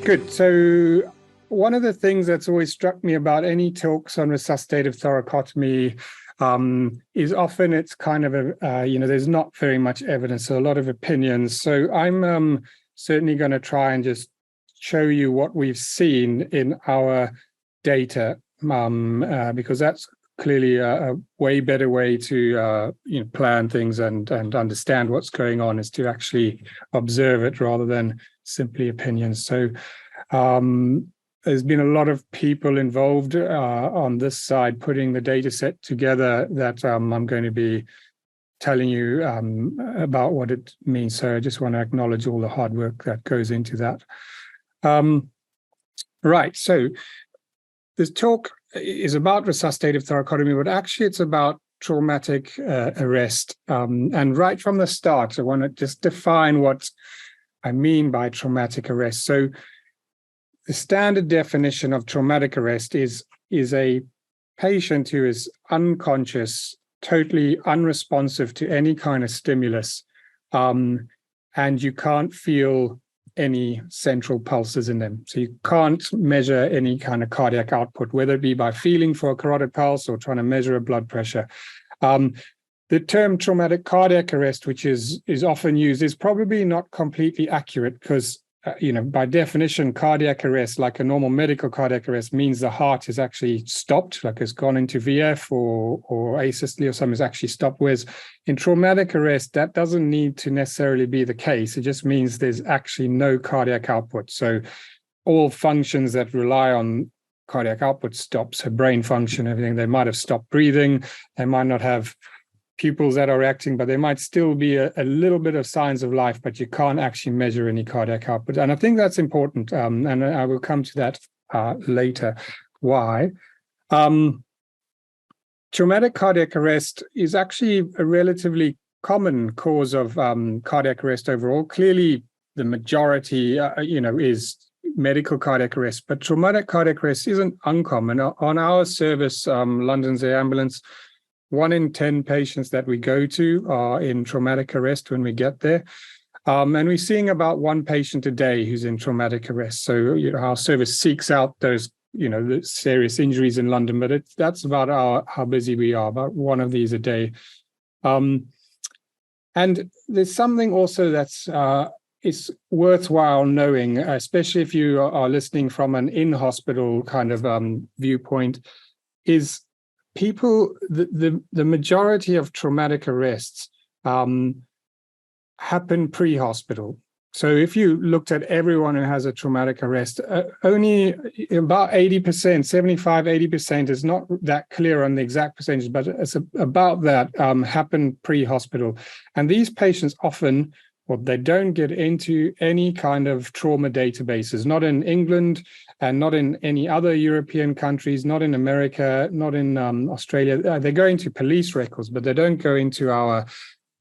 Good. So one of the things that's always struck me about any talks on resuscitative thoracotomy is often it's kind of there's not very much evidence, so a lot of opinions. So I'm certainly going to try and just show you what we've seen in our data, because that's clearly a way better way to plan things and understand what's going on, is to actually observe it rather than simply opinions. So there's been a lot of people involved on this side putting the data set together that I'm going to be telling you about what it means. So I just want to acknowledge all the hard work that goes into that. Right, so this talk is about resuscitative thoracotomy, but actually it's about traumatic arrest. And right from the start, I want to just define what I mean by traumatic arrest. So the standard definition of traumatic arrest is a patient who is unconscious, totally unresponsive to any kind of stimulus, and you can't feel any central pulses in them. So you can't measure any kind of cardiac output, whether it be by feeling for a carotid pulse or trying to measure a blood pressure. The term traumatic cardiac arrest, which is often used, is probably not completely accurate because, by definition, cardiac arrest, like a normal medical cardiac arrest, means the heart is actually stopped, like it's gone into VF or asystole or something is actually stopped. Whereas in traumatic arrest, that doesn't need to necessarily be the case. It just means there's actually no cardiac output. So all functions that rely on cardiac output stop. So brain function, everything, they might have stopped breathing. They might not have pupils that are acting, but there might still be a little bit of signs of life, but you can't actually measure any cardiac output. And I think that's important, and I will come to that later. Why? Traumatic cardiac arrest is actually a relatively common cause of cardiac arrest overall. Clearly, the majority, is medical cardiac arrest, but traumatic cardiac arrest isn't uncommon. On our service, London's Air Ambulance, 1 in 10 patients that we go to are in traumatic arrest when we get there. And we're seeing about 1 patient a day who's in traumatic arrest. So our service seeks out those, the serious injuries in London, but that's about how busy we are, about 1 of these a day. And there's something also that's is worthwhile knowing, especially if you are listening from an in-hospital kind of viewpoint, is people, the majority of traumatic arrests happen pre-hospital. So if you looked at everyone who has a traumatic arrest, only about 80%, 75, 80% is not that clear on the exact percentage, but it's about that happen pre-hospital. And these patients often, they don't get into any kind of trauma databases, not in England and not in any other European countries, not in America, not in Australia. They go into police records, but they don't go into our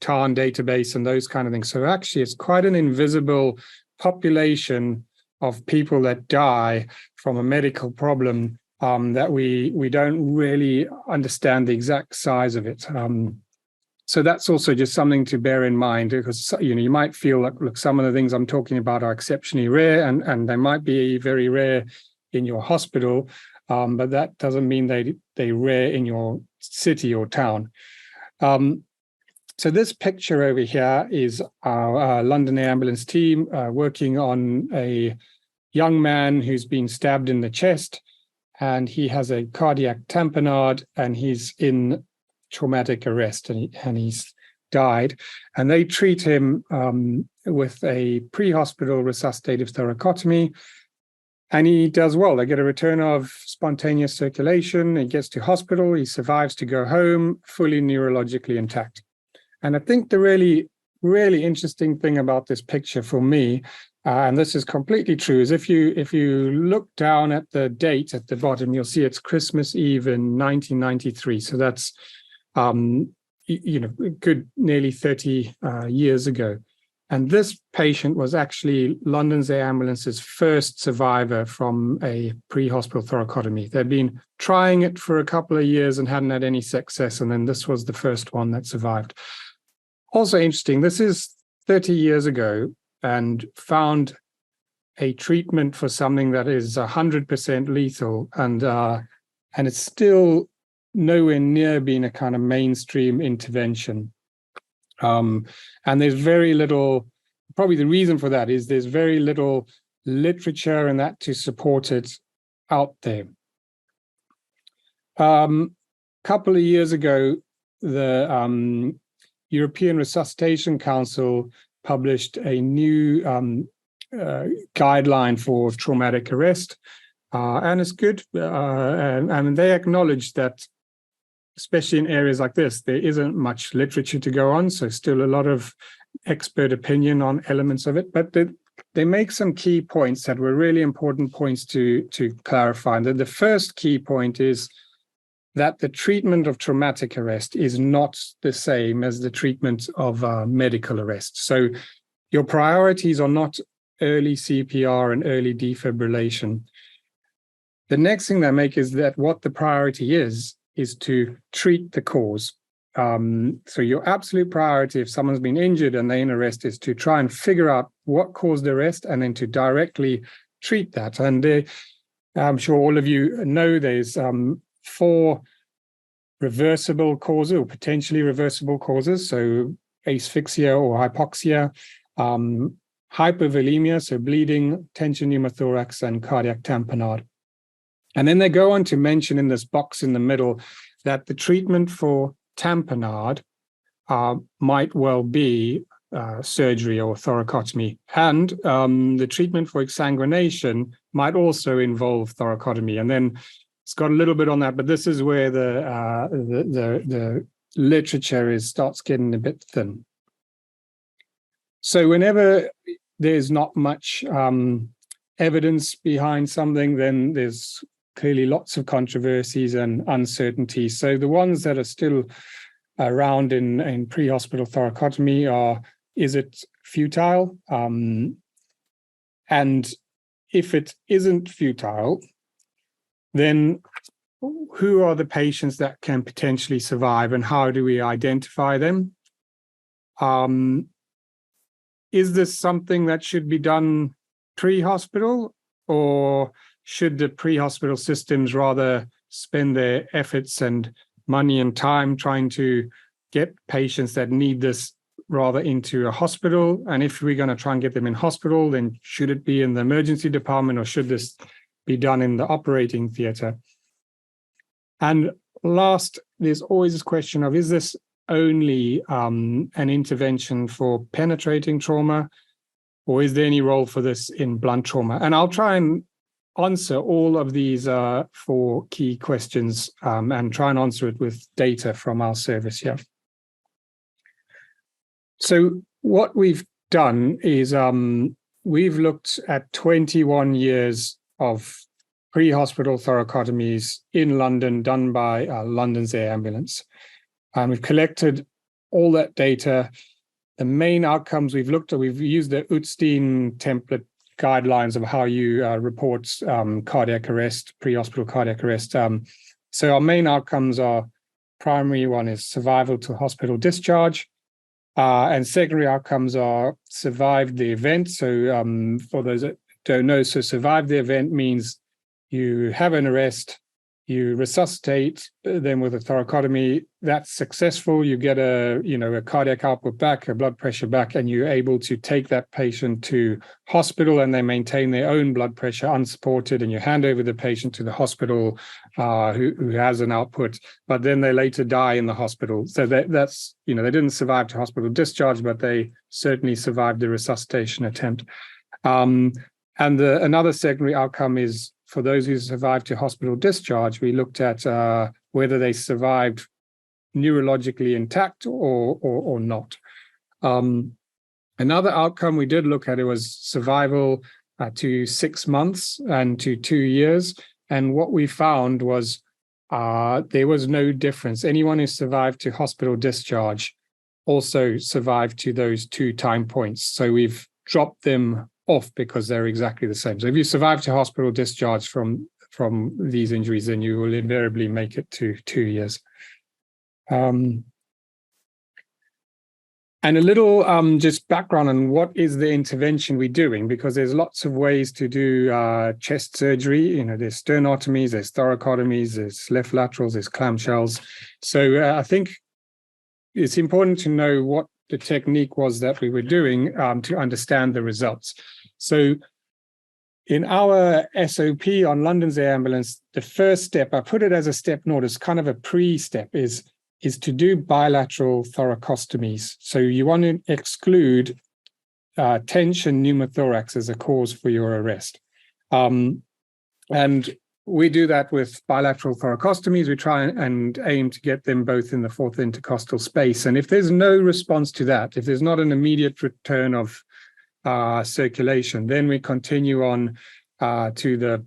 TARN database and those kind of things. So actually, it's quite an invisible population of people that die from a medical problem that we don't really understand the exact size of it. So that's also just something to bear in mind, because you might feel like, look, some of the things I'm talking about are exceptionally rare, and they might be very rare in your hospital, but that doesn't mean they're rare in your city or town. So this picture over here is our London Air Ambulance team working on a young man who's been stabbed in the chest, and he has a cardiac tamponade, and he's in traumatic arrest, and he's died. And they treat him with a pre-hospital resuscitative thoracotomy, and he does well. They get a return of spontaneous circulation. He gets to hospital. He survives to go home, fully neurologically intact. And I think the really, really interesting thing about this picture for me, and this is completely true, is if you look down at the date at the bottom, you'll see it's Christmas Eve in 1993. So that's good nearly 30 years ago. And this patient was actually London's Air Ambulance's first survivor from a pre-hospital thoracotomy. They'd been trying it for a couple of years and hadn't had any success, and then this was the first one that survived. Also interesting, this is 30 years ago and found a treatment for something that is 100% lethal, and it's still nowhere near being a kind of mainstream intervention. And there's very little, probably the reason for that is there's very little literature and that to support it out there. Couple of years ago, the European Resuscitation Council published a new guideline for traumatic arrest, and it's good. And they acknowledge that, especially in areas like this, there isn't much literature to go on, so still a lot of expert opinion on elements of it. But they make some key points that were really important points to clarify. The first key point is that the treatment of traumatic arrest is not the same as the treatment of medical arrest. So your priorities are not early CPR and early defibrillation. The next thing they make is that what the priority is to treat the cause. So your absolute priority, if someone's been injured and they're in arrest, is to try and figure out what caused the arrest and then to directly treat that. And I'm sure all of you know there's 4 reversible causes or potentially reversible causes. So asphyxia or hypoxia, hypovolemia, so bleeding, tension pneumothorax, and cardiac tamponade. And then they go on to mention in this box in the middle that the treatment for tamponade might well be surgery or thoracotomy. And the treatment for exsanguination might also involve thoracotomy. And then it's got a little bit on that, but this is where the literature starts getting a bit thin. So whenever there's not much evidence behind something, then there's clearly lots of controversies and uncertainties. So the ones that are still around in pre-hospital thoracotomy are, is it futile? And if it isn't futile, then who are the patients that can potentially survive and how do we identify them? Is this something that should be done pre-hospital, or should the pre-hospital systems rather spend their efforts and money and time trying to get patients that need this rather into a hospital? And if we're going to try and get them in hospital, then should it be in the emergency department or should this be done in the operating theatre? And last, there's always this question of, is this only an intervention for penetrating trauma, or is there any role for this in blunt trauma? And I'll try and answer all of these 4 key questions and try and answer it with data from our service here. So what we've done is we've looked at 21 years of pre-hospital thoracotomies in London done by London's Air Ambulance. And we've collected all that data. The main outcomes we've looked at, we've used the Utstein template guidelines of how you report cardiac arrest, pre-hospital cardiac arrest. So our main outcomes are, primary one is survival to hospital discharge, and secondary outcomes are survived the event. So for those that don't know, so survive the event means you have an arrest, you resuscitate them with a thoracotomy, that's successful, you get a cardiac output back, a blood pressure back, and you're able to take that patient to hospital and they maintain their own blood pressure unsupported, and you hand over the patient to the hospital who has an output, but then they later die in the hospital. So that's, they didn't survive to hospital discharge, but they certainly survived the resuscitation attempt. And another secondary outcome is, for those who survived to hospital discharge, we looked at whether they survived neurologically intact or not. Another outcome we did look at, it was survival to 6 months and to 2 years. And what we found was there was no difference. Anyone who survived to hospital discharge also survived to those 2 time points. So we've dropped them off because they're exactly the same. So if you survive to hospital discharge from these injuries, then you will invariably make it to 2 years. And a little just background on what is the intervention we're doing, because there's lots of ways to do chest surgery. There's sternotomies, there's thoracotomies, there's left laterals, there's clamshells. So I think it's important to know what the technique was that we were doing to understand the results. So in our SOP on London's Air Ambulance, the first step, I put it as a step note, as kind of a pre-step, is to do bilateral thoracostomies. So you want to exclude tension pneumothorax as a cause for your arrest. And we do that with bilateral thoracostomies. We try and aim to get them both in the fourth intercostal space. And if there's no response to that, if there's not an immediate return of circulation, then we continue on to the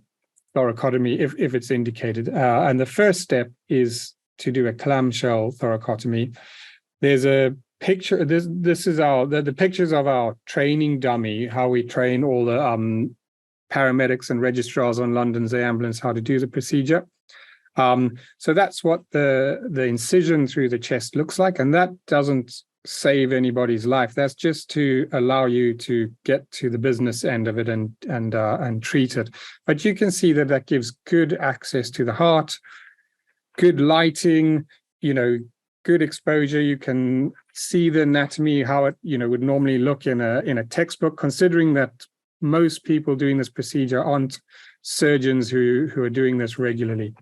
thoracotomy if it's indicated. And the first step is to do a clamshell thoracotomy. There's a picture. This is the pictures of our training dummy, how we train all the paramedics and registrars on London's Air Ambulance how to do the procedure. So that's what the incision through the chest looks like, and that doesn't save anybody's life. That's just to allow you to get to the business end of it and treat it. But you can see that gives good access to the heart, good lighting, good exposure. You can see the anatomy, how it would normally look in a textbook, considering that most people doing this procedure aren't surgeons who are doing this regularly.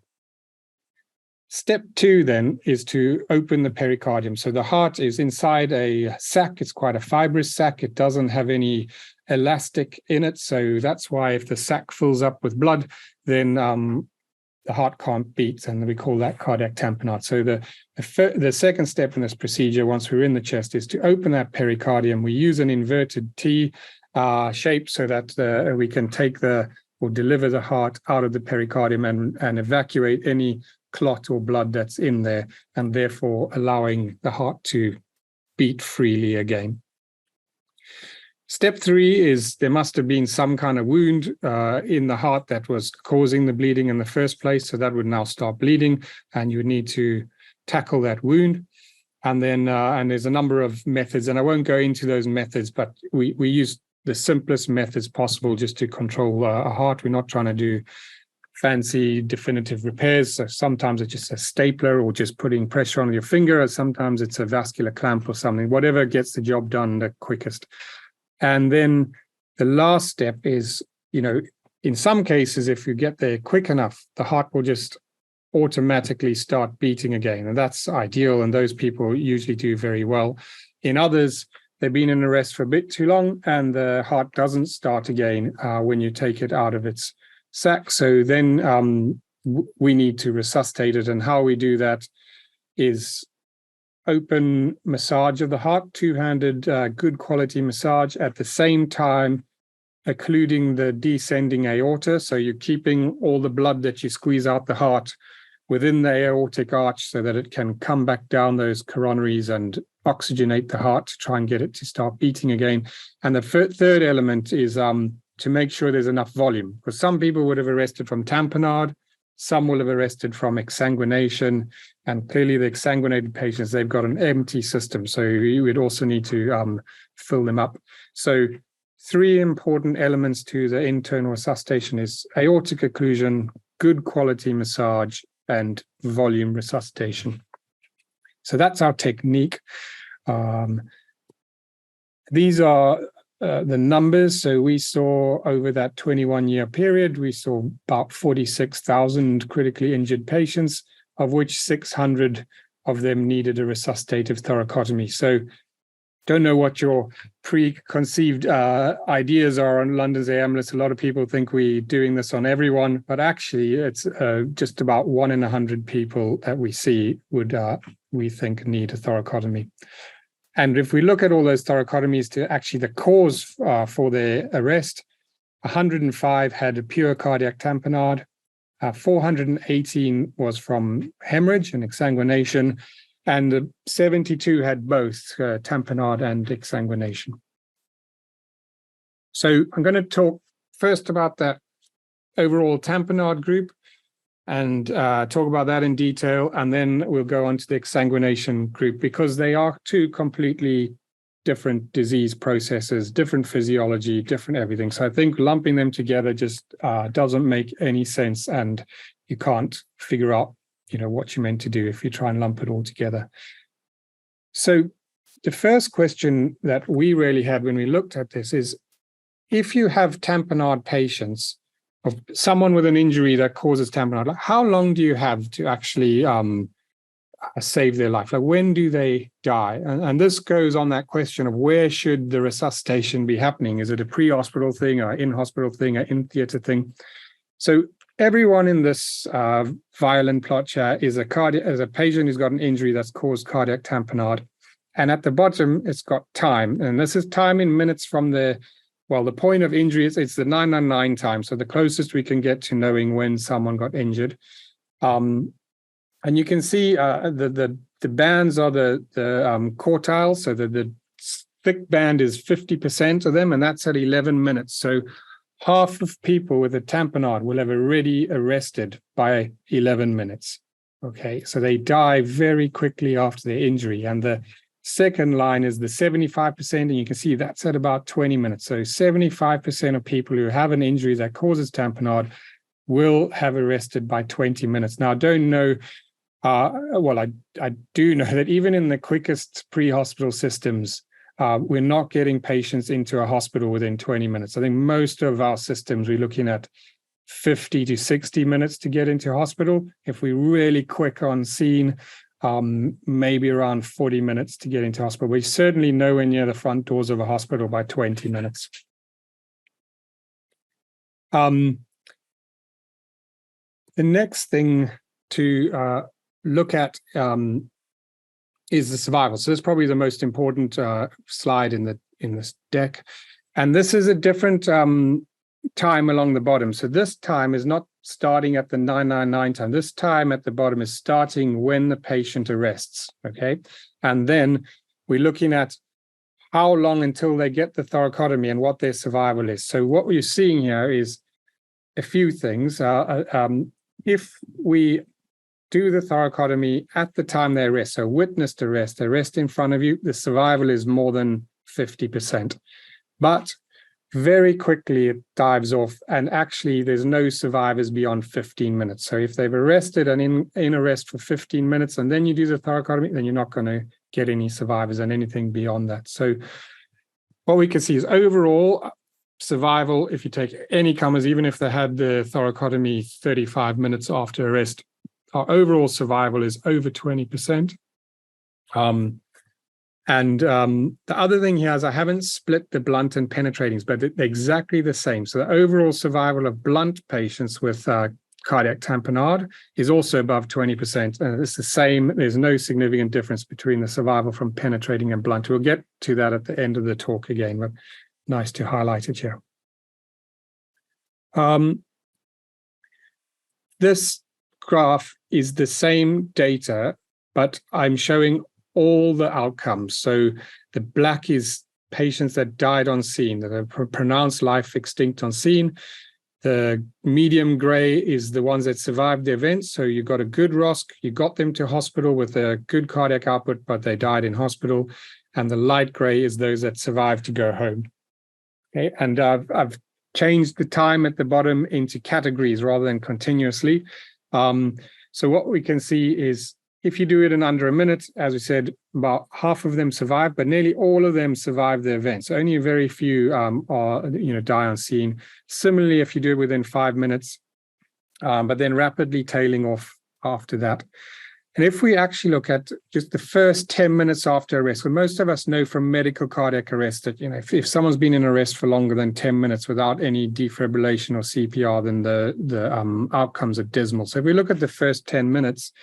Step 2 then is to open the pericardium. So the heart is inside a sac. It's quite a fibrous sac. It doesn't have any elastic in it. So that's why if the sac fills up with blood, then the heart can't beat, and we call that cardiac tamponade. So the second step in this procedure, once we're in the chest, is to open that pericardium. We use an inverted T shape so that we can take or deliver the heart out of the pericardium and evacuate any clot or blood that's in there, and therefore allowing the heart to beat freely again. Step 3 is there must have been some kind of wound in the heart that was causing the bleeding in the first place. So that would now start bleeding, and you would need to tackle that wound. And then and there's a number of methods, and I won't go into those methods, but we use the simplest methods possible just to control a heart. We're not trying to do fancy definitive repairs. So sometimes it's just a stapler or just putting pressure on your finger, or sometimes it's a vascular clamp or something, whatever gets the job done the quickest. And then the last step is, in some cases, if you get there quick enough, the heart will just automatically start beating again. And that's ideal. And those people usually do very well. In others, they've been in arrest for a bit too long, and the heart doesn't start again when you take it out of its sac. So then we need to resuscitate it. And how we do that is open massage of the heart, two-handed, good quality massage, at the same time occluding the descending aorta. So you're keeping all the blood that you squeeze out the heart within the aortic arch so that it can come back down those coronaries and oxygenate the heart to try and get it to start beating again. And the third element is to make sure there's enough volume, because some people would have arrested from tamponade, some will have arrested from exsanguination, and clearly the exsanguinated patients, they've got an empty system, so you would also need to fill them up. So 3 important elements to the internal resuscitation is aortic occlusion, good quality massage, and volume resuscitation. So that's our technique. These are the numbers. So we saw over that 21-year period, we saw about 46,000 critically injured patients, of which 600 of them needed a resuscitative thoracotomy. So don't know what your preconceived ideas are on London's Air Ambulance. A lot of people think we're doing this on everyone, but actually it's just about 1 in 100 people that we see would, we think, need a thoracotomy. And if we look at all those thoracotomies to actually the cause for their arrest, 105 had a pure cardiac tamponade, 418 was from hemorrhage and exsanguination, and 72 had both tamponade and exsanguination. So I'm going to talk first about that overall tamponade group and talk about that in detail, and then we'll go on to the exsanguination group, because they are 2 completely different disease processes, different physiology, different everything. So I think lumping them together just doesn't make any sense, and you can't figure out, what you're meant to do if you try and lump it all together. So the first question that we really had when we looked at this is, if you have tamponade patients, of someone with an injury that causes tamponade, how long do you have to actually save their life? Like, when do they die? And this goes on that question of where should the resuscitation be happening? Is it a pre-hospital thing, or in-hospital thing, or in-theater thing? So everyone in this violin plot chart is a patient who's got an injury that's caused cardiac tamponade. And at the bottom, it's got time. And this is time in minutes from the point of injury. It's the 999 time. So the closest we can get to knowing when someone got injured. And you can see the bands are the quartiles. So the thick band is 50% of them, and that's at 11 minutes. So half of people with a tamponade will have already arrested by 11 minutes. Okay, so they die very quickly after their injury. And the second line is the 75%, and you can see that's at about 20 minutes. So 75% of people who have an injury that causes tamponade will have arrested by 20 minutes. Now, I don't know, I do know that even in the quickest pre-hospital systems, we're not getting patients into a hospital within 20 minutes. I think most of our systems, we're looking at 50 to 60 minutes to get into hospital. If we're really quick on scene, maybe around 40 minutes to get into hospital. We're certainly nowhere near the front doors of a hospital by 20 minutes. The next thing to look at is the survival. So this is probably the most important slide in this deck. And this is a different time along the bottom. So this time is not starting at the 999 time. This time at the bottom is starting when the patient arrests, okay? And then we're looking at how long until they get the thoracotomy and what their survival is. So what we're seeing here is a few things. If we do the thoracotomy at the time they arrest, so witnessed arrest in front of you, the survival is more than 50%. But very quickly it dives off, and actually there's no survivors beyond 15 minutes. So if they've arrested and in arrest for 15 minutes and then you do the thoracotomy, then you're not going to get any survivors and anything beyond that. So what we can see is overall survival, if you take any comers, even if they had the thoracotomy 35 minutes after arrest, our overall survival is over 20%. The other thing here is I haven't split the blunt and penetratings, but they're exactly the same. So the overall survival of blunt patients with cardiac tamponade is also above 20%. And it's the same. There's no significant difference between the survival from penetrating and blunt. We'll get to that at the end of the talk again, but nice to highlight it here. This graph is the same data, but I'm showing all the outcomes. So the black is patients that died on scene, that are pronounced life extinct on scene. The medium gray is the ones that survived the event. So you got a good ROSC, you got them to hospital with a good cardiac output, but they died in hospital. And the light gray is those that survived to go home. Okay, and I've changed the time at the bottom into categories rather than continuously. So what we can see is if you do it in under a minute, as we said, about half of them survive, but nearly all of them survive the event. So only very few die on scene. Similarly, if you do it within 5 minutes, but then rapidly tailing off after that. And if we actually look at just the first 10 minutes after arrest, well, most of us know from medical cardiac arrest that if someone's been in arrest for longer than 10 minutes without any defibrillation or CPR, then the outcomes are dismal. So if we look at the first 10 minutes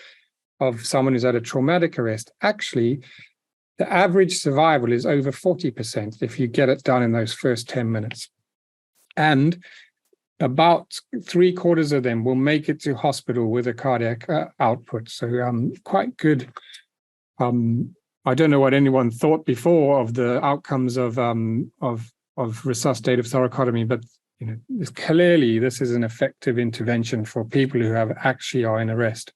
of someone who's had a traumatic arrest, actually, the average survival is over 40% if you get it done in those first 10 minutes. And about 3/4 of them will make it to hospital with a cardiac output. So quite good. I don't know what anyone thought before of the outcomes of resuscitative thoracotomy, but clearly this is an effective intervention for people who actually are in arrest.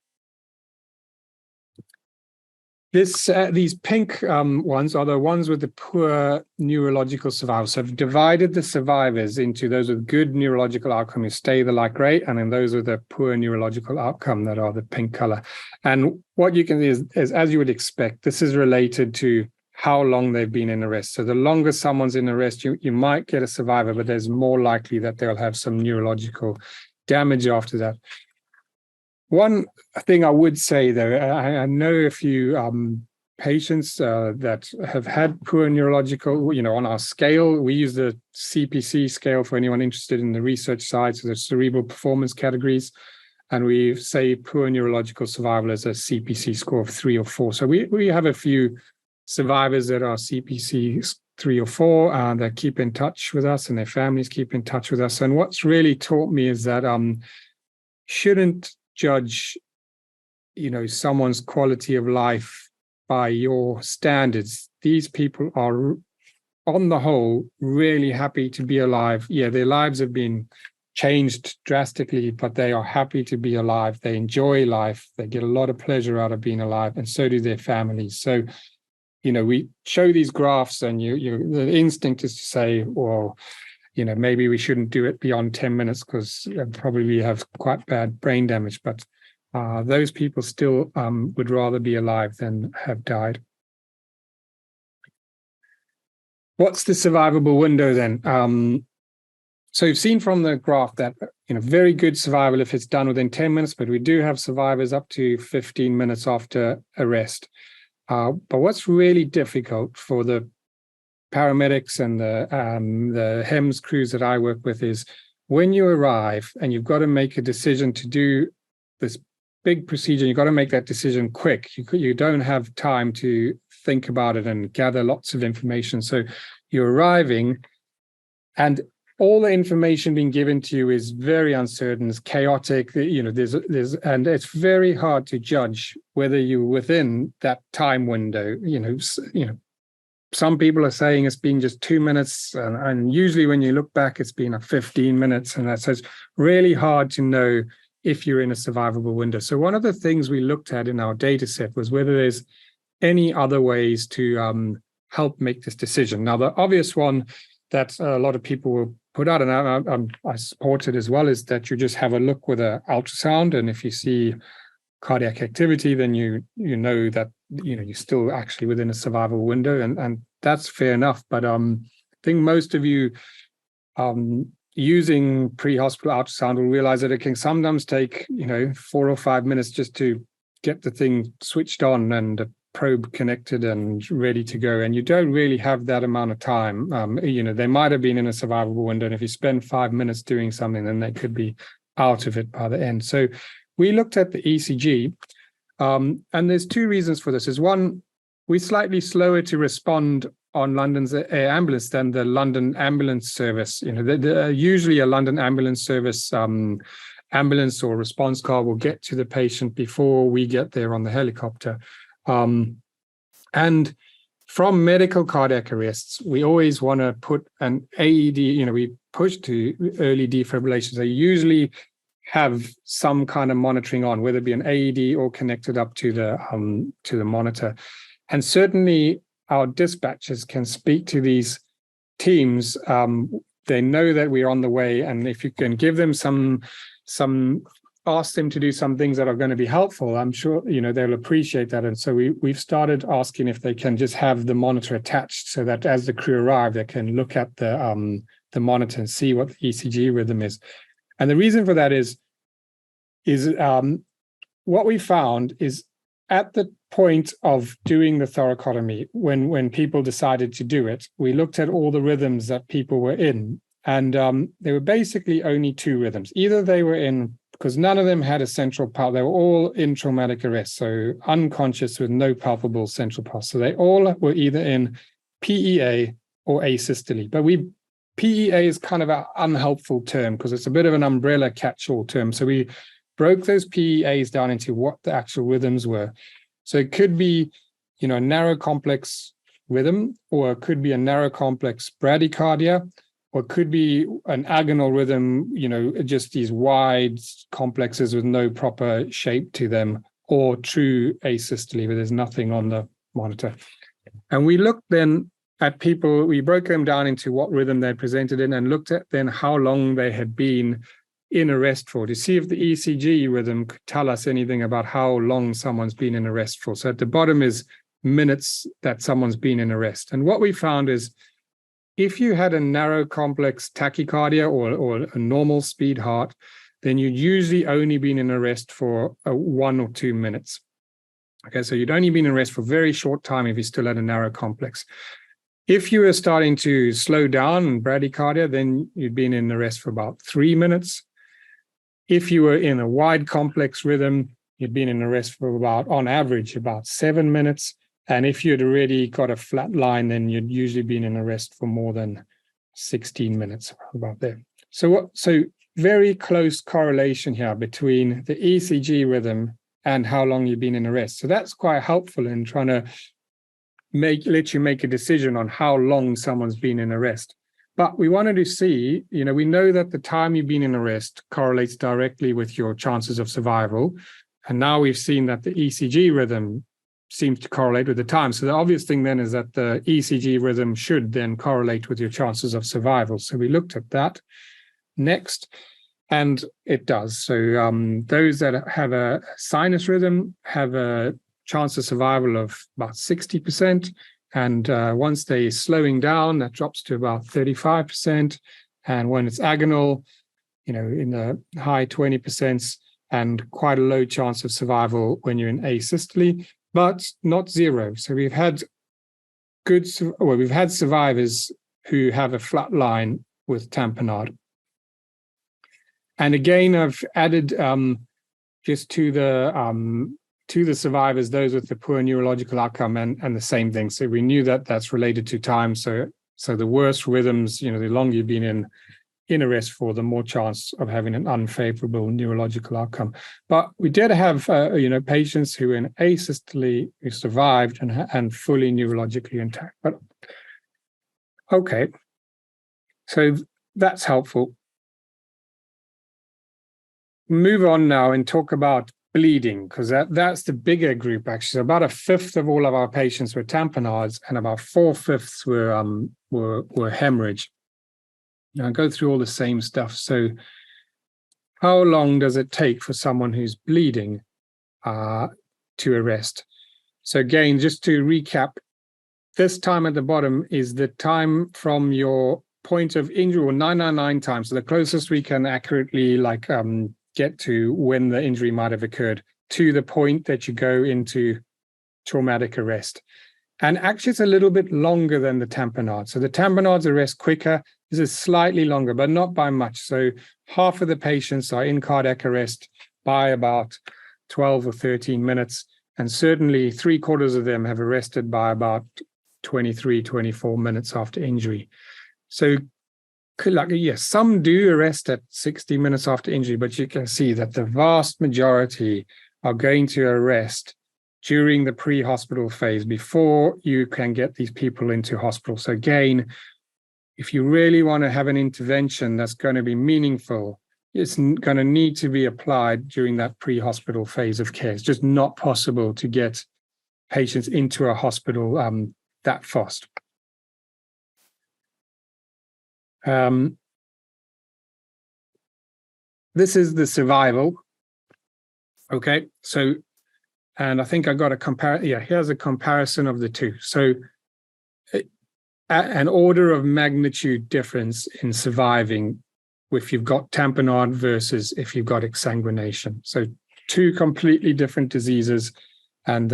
These pink ones are the ones with the poor neurological survival. So I've divided the survivors into those with good neurological outcome who stay the light gray, and then those with the poor neurological outcome that are the pink color. And what you can see is, as you would expect, this is related to how long they've been in arrest. So the longer someone's in arrest, you might get a survivor, but there's more likely that they'll have some neurological damage after that. One thing I would say, though, I know a few patients that have had poor neurological, on our scale. We use the CPC scale for anyone interested in the research side, so the cerebral performance categories. And we say poor neurological survival is a CPC score of 3 or 4. So we have a few survivors that are CPC 3 or 4 that keep in touch with us, and their families keep in touch with us. And what's really taught me is that shouldn't judge someone's quality of life by your standards. These people are, on the whole, really happy to be alive. Yeah, their lives have been changed drastically, but they are happy to be alive. They enjoy life. They get a lot of pleasure out of being alive, and so do their families. So we show these graphs, and the instinct is to say, well, maybe we shouldn't do it beyond 10 minutes because probably have quite bad brain damage. But those people still would rather be alive than have died. What's the survivable window then? So you've seen from the graph that very good survival if it's done within 10 minutes, but we do have survivors up to 15 minutes after arrest. But what's really difficult for the paramedics and the HEMS crews that I work with is when you arrive and you've got to make a decision to do this big procedure, you've got to make that decision quick. You don't have time to think about it and gather lots of information. So you're arriving, and all the information being given to you is very uncertain, it's chaotic. And it's very hard to judge whether you're within that time window. Some people are saying it's been just 2 minutes, and usually when you look back, it's been 15 minutes, and so it's really hard to know if you're in a survivable window. So one of the things we looked at in our data set was whether there's any other ways to help make this decision. Now, the obvious one that a lot of people will put out, and I support it as well, is that you just have a look with an ultrasound, and if you see cardiac activity, then you know that you're still actually within a survival window, and that's fair enough. But I think most of you using pre-hospital ultrasound will realize that it can sometimes take 4 or 5 minutes just to get the thing switched on and the probe connected and ready to go, and you don't really have that amount of time. They might have been in a survivable window, and if you spend 5 minutes doing something, then they could be out of it by the end. So we looked at the ECG, and there's 2 reasons for this. Is one, we're slightly slower to respond on London's air ambulance than the London ambulance service. Usually a London ambulance service ambulance or response car will get to the patient before we get there on the helicopter. And from medical cardiac arrests, we always want to put an AED, we push to early defibrillation. They usually have some kind of monitoring on, whether it be an AED or connected up to the monitor. And certainly our dispatchers can speak to these teams. They know that we're on the way, and if you can give them some ask them to do some things that are going to be helpful, I'm sure they'll appreciate that. And so we've started asking if they can just have the monitor attached, so that as the crew arrive, they can look at the monitor and see what the ECG rhythm is. And the reason for that is what we found is at the point of doing the thoracotomy, when people decided to do it, we looked at all the rhythms that people were in, and there were basically only 2 rhythms. Either they were in, because none of them had a central pulse, they were all in traumatic arrest, so unconscious with no palpable central pulse. So they all were either in PEA or asystole. But PEA is kind of an unhelpful term because it's a bit of an umbrella catch-all term. So we broke those PEAs down into what the actual rhythms were. So it could be, a narrow complex rhythm, or it could be a narrow complex bradycardia, or it could be an agonal rhythm, just these wide complexes with no proper shape to them, or true asystole, where there's nothing on the monitor. And we looked then at people, we broke them down into what rhythm they presented in and looked at then how long they had been in arrest for, to see if the ECG rhythm could tell us anything about how long someone's been in arrest for. So at the bottom is minutes that someone's been in arrest. And what we found is if you had a narrow complex tachycardia or a normal speed heart, then you'd usually only been in arrest for 1 or 2 minutes. Okay, so you'd only been in arrest for a very short time if you still had a narrow complex. If you were starting to slow down in bradycardia, then you'd been in arrest for about 3 minutes. If you were in a wide complex rhythm, you'd been in arrest for about, on average, about 7 minutes. And if you'd already got a flat line, then you'd usually been in arrest for more than 16 minutes, about there. So very close correlation here between the ECG rhythm and how long you've been in arrest. So that's quite helpful in trying to let you make a decision on how long someone's been in arrest. But we wanted to see, we know that the time you've been in arrest correlates directly with your chances of survival. And now we've seen that the ECG rhythm seems to correlate with the time. So the obvious thing then is that the ECG rhythm should then correlate with your chances of survival. So we looked at that next, and it does. So those that have a sinus rhythm have a chance of survival of about 60%. And once they're slowing down, that drops to about 35%. And when it's agonal, in the high 20%, and quite a low chance of survival when you're in asystole, but not zero. So we've had survivors who have a flat line with tamponade. And again, I've added just to the survivors, those with the poor neurological outcome and the same thing. So we knew that that's related to time. So the worse rhythms, the longer you've been in arrest for, the more chance of having an unfavorable neurological outcome. But we did have, patients who were in asystole who survived and fully neurologically intact. But okay, so that's helpful. Move on now and talk about bleeding, because that's the bigger group actually. So about 1/5 of all of our patients were tamponades, and about 4/5 were hemorrhage. Now I'll go through all the same stuff. So how long does it take for someone who's bleeding to arrest? So again, just to recap, this time at the bottom is the time from your point of injury, or 999 times. So the closest we can accurately get to when the injury might have occurred to the point that you go into traumatic arrest. And actually, it's a little bit longer than the tamponade. So the tamponades arrest quicker. This is slightly longer, but not by much. So half of the patients are in cardiac arrest by about 12 or 13 minutes. And certainly 3/4 of them have arrested by about 23, 24 minutes after injury. So yes, some do arrest at 60 minutes after injury, but you can see that the vast majority are going to arrest during the pre-hospital phase before you can get these people into hospital. So again, if you really want to have an intervention that's going to be meaningful, it's going to need to be applied during that pre-hospital phase of care. It's just not possible to get patients into a hospital that fast. This is the survival. Okay, so, and I think I got a comparison. Yeah, here's a comparison of the two. So an order of magnitude difference in surviving if you've got tamponade versus if you've got exsanguination. So two completely different diseases. And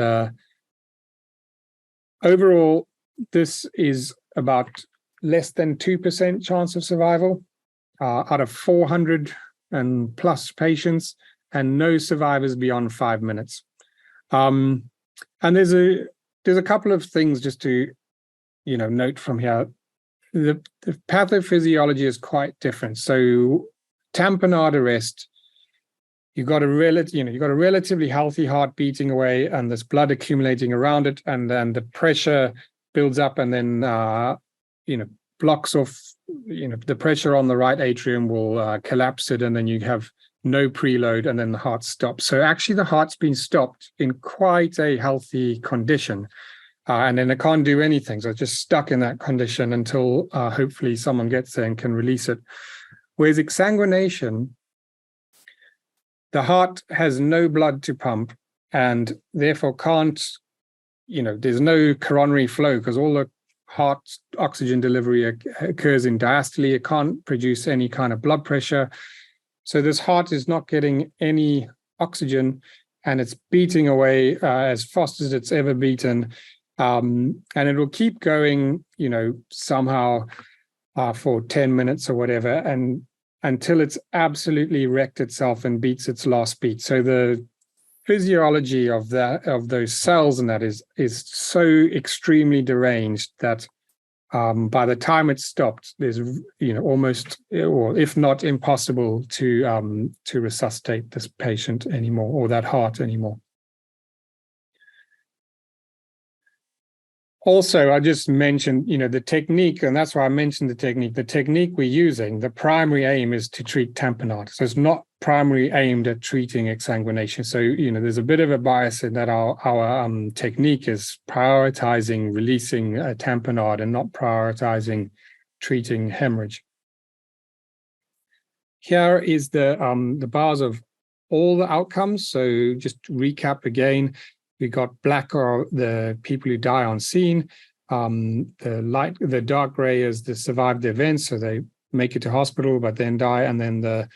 overall, this is about less than 2% chance of survival out of 400 and plus patients, and no survivors beyond 5 minutes. And there's a couple of things just to note from here. The pathophysiology is quite different. So tamponade arrest, you've got a relatively healthy heart beating away, and there's blood accumulating around it, and then the pressure builds up, and then blocks off, the pressure on the right atrium will collapse it, and then you have no preload, and then the heart stops. So actually the heart's been stopped in quite a healthy condition. And then it can't do anything. So it's just stuck in that condition until hopefully someone gets there and can release it. Whereas exsanguination, the heart has no blood to pump and therefore can't, there's no coronary flow because all the heart oxygen delivery occurs in diastole. It can't produce any kind of blood pressure. So this heart is not getting any oxygen and it's beating away as fast as it's ever beaten. And it will keep going, somehow for 10 minutes or whatever, and until it's absolutely wrecked itself and beats its last beat. So the physiology of those cells and that is so extremely deranged that by the time it's stopped, there's almost, or if not impossible, to resuscitate this patient anymore or that heart anymore. Also, I just mentioned, the technique, and that's why I mentioned the technique. The technique we're using, the primary aim is to treat tamponade. So it's not primarily aimed at treating exsanguination. So, there's a bit of a bias in that our technique is prioritizing releasing tamponade and not prioritizing treating hemorrhage. Here is the bars of all the outcomes. So just to recap again. We got black are the people who die on scene. The dark gray is the survived the event, so they make it to hospital but then die. And then the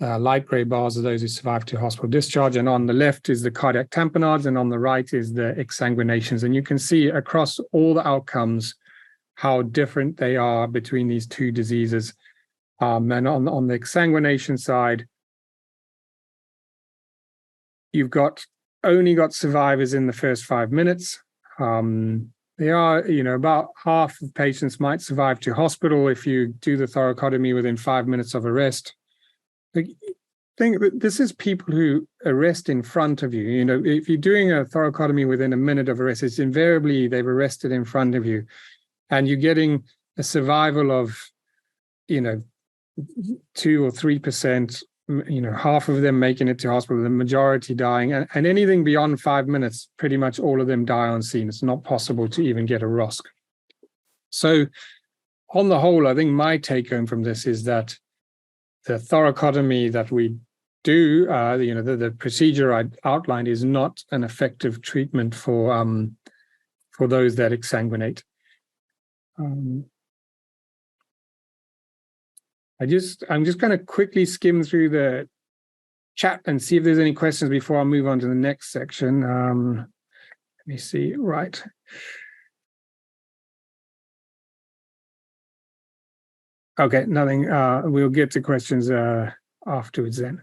light gray bars are those who survive to hospital discharge. And on the left is the cardiac tamponades, and on the right is the exsanguinations. And you can see across all the outcomes how different they are between these two diseases. And on the exsanguination side, you've only got survivors in the first 5 minutes. They are, about half of patients might survive to hospital if you do the thoracotomy within 5 minutes of arrest. This is people who arrest in front of you. If you're doing a thoracotomy within a minute of arrest, it's invariably they've arrested in front of you, and you're getting a survival of, 2 or 3%. Half of them making it to hospital, the majority dying, and anything beyond 5 minutes, pretty much all of them die on scene. It's not possible to even get a ROSC. So on the whole, I think my take home from this is that the thoracotomy that we do, the procedure I outlined is not an effective treatment for those that exsanguinate. I'm just going to quickly skim through the chat and see if there's any questions before I move on to the next section. Let me see. Right. Okay, nothing. We'll get to questions afterwards then.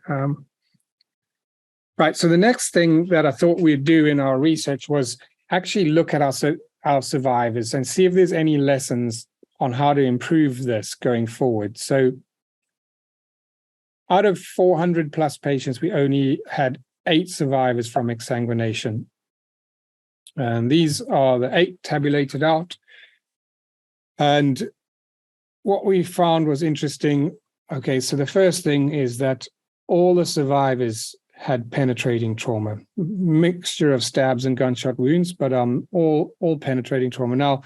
Right. So the next thing that I thought we'd do in our research was actually look at our survivors and see if there's any lessons on how to improve this going forward. So out of 400 plus patients, we only had 8 survivors from exsanguination. And these are the 8 tabulated out. And what we found was interesting. Okay, so the first thing is that all the survivors had penetrating trauma, mixture of stabs and gunshot wounds, but all penetrating trauma. Now,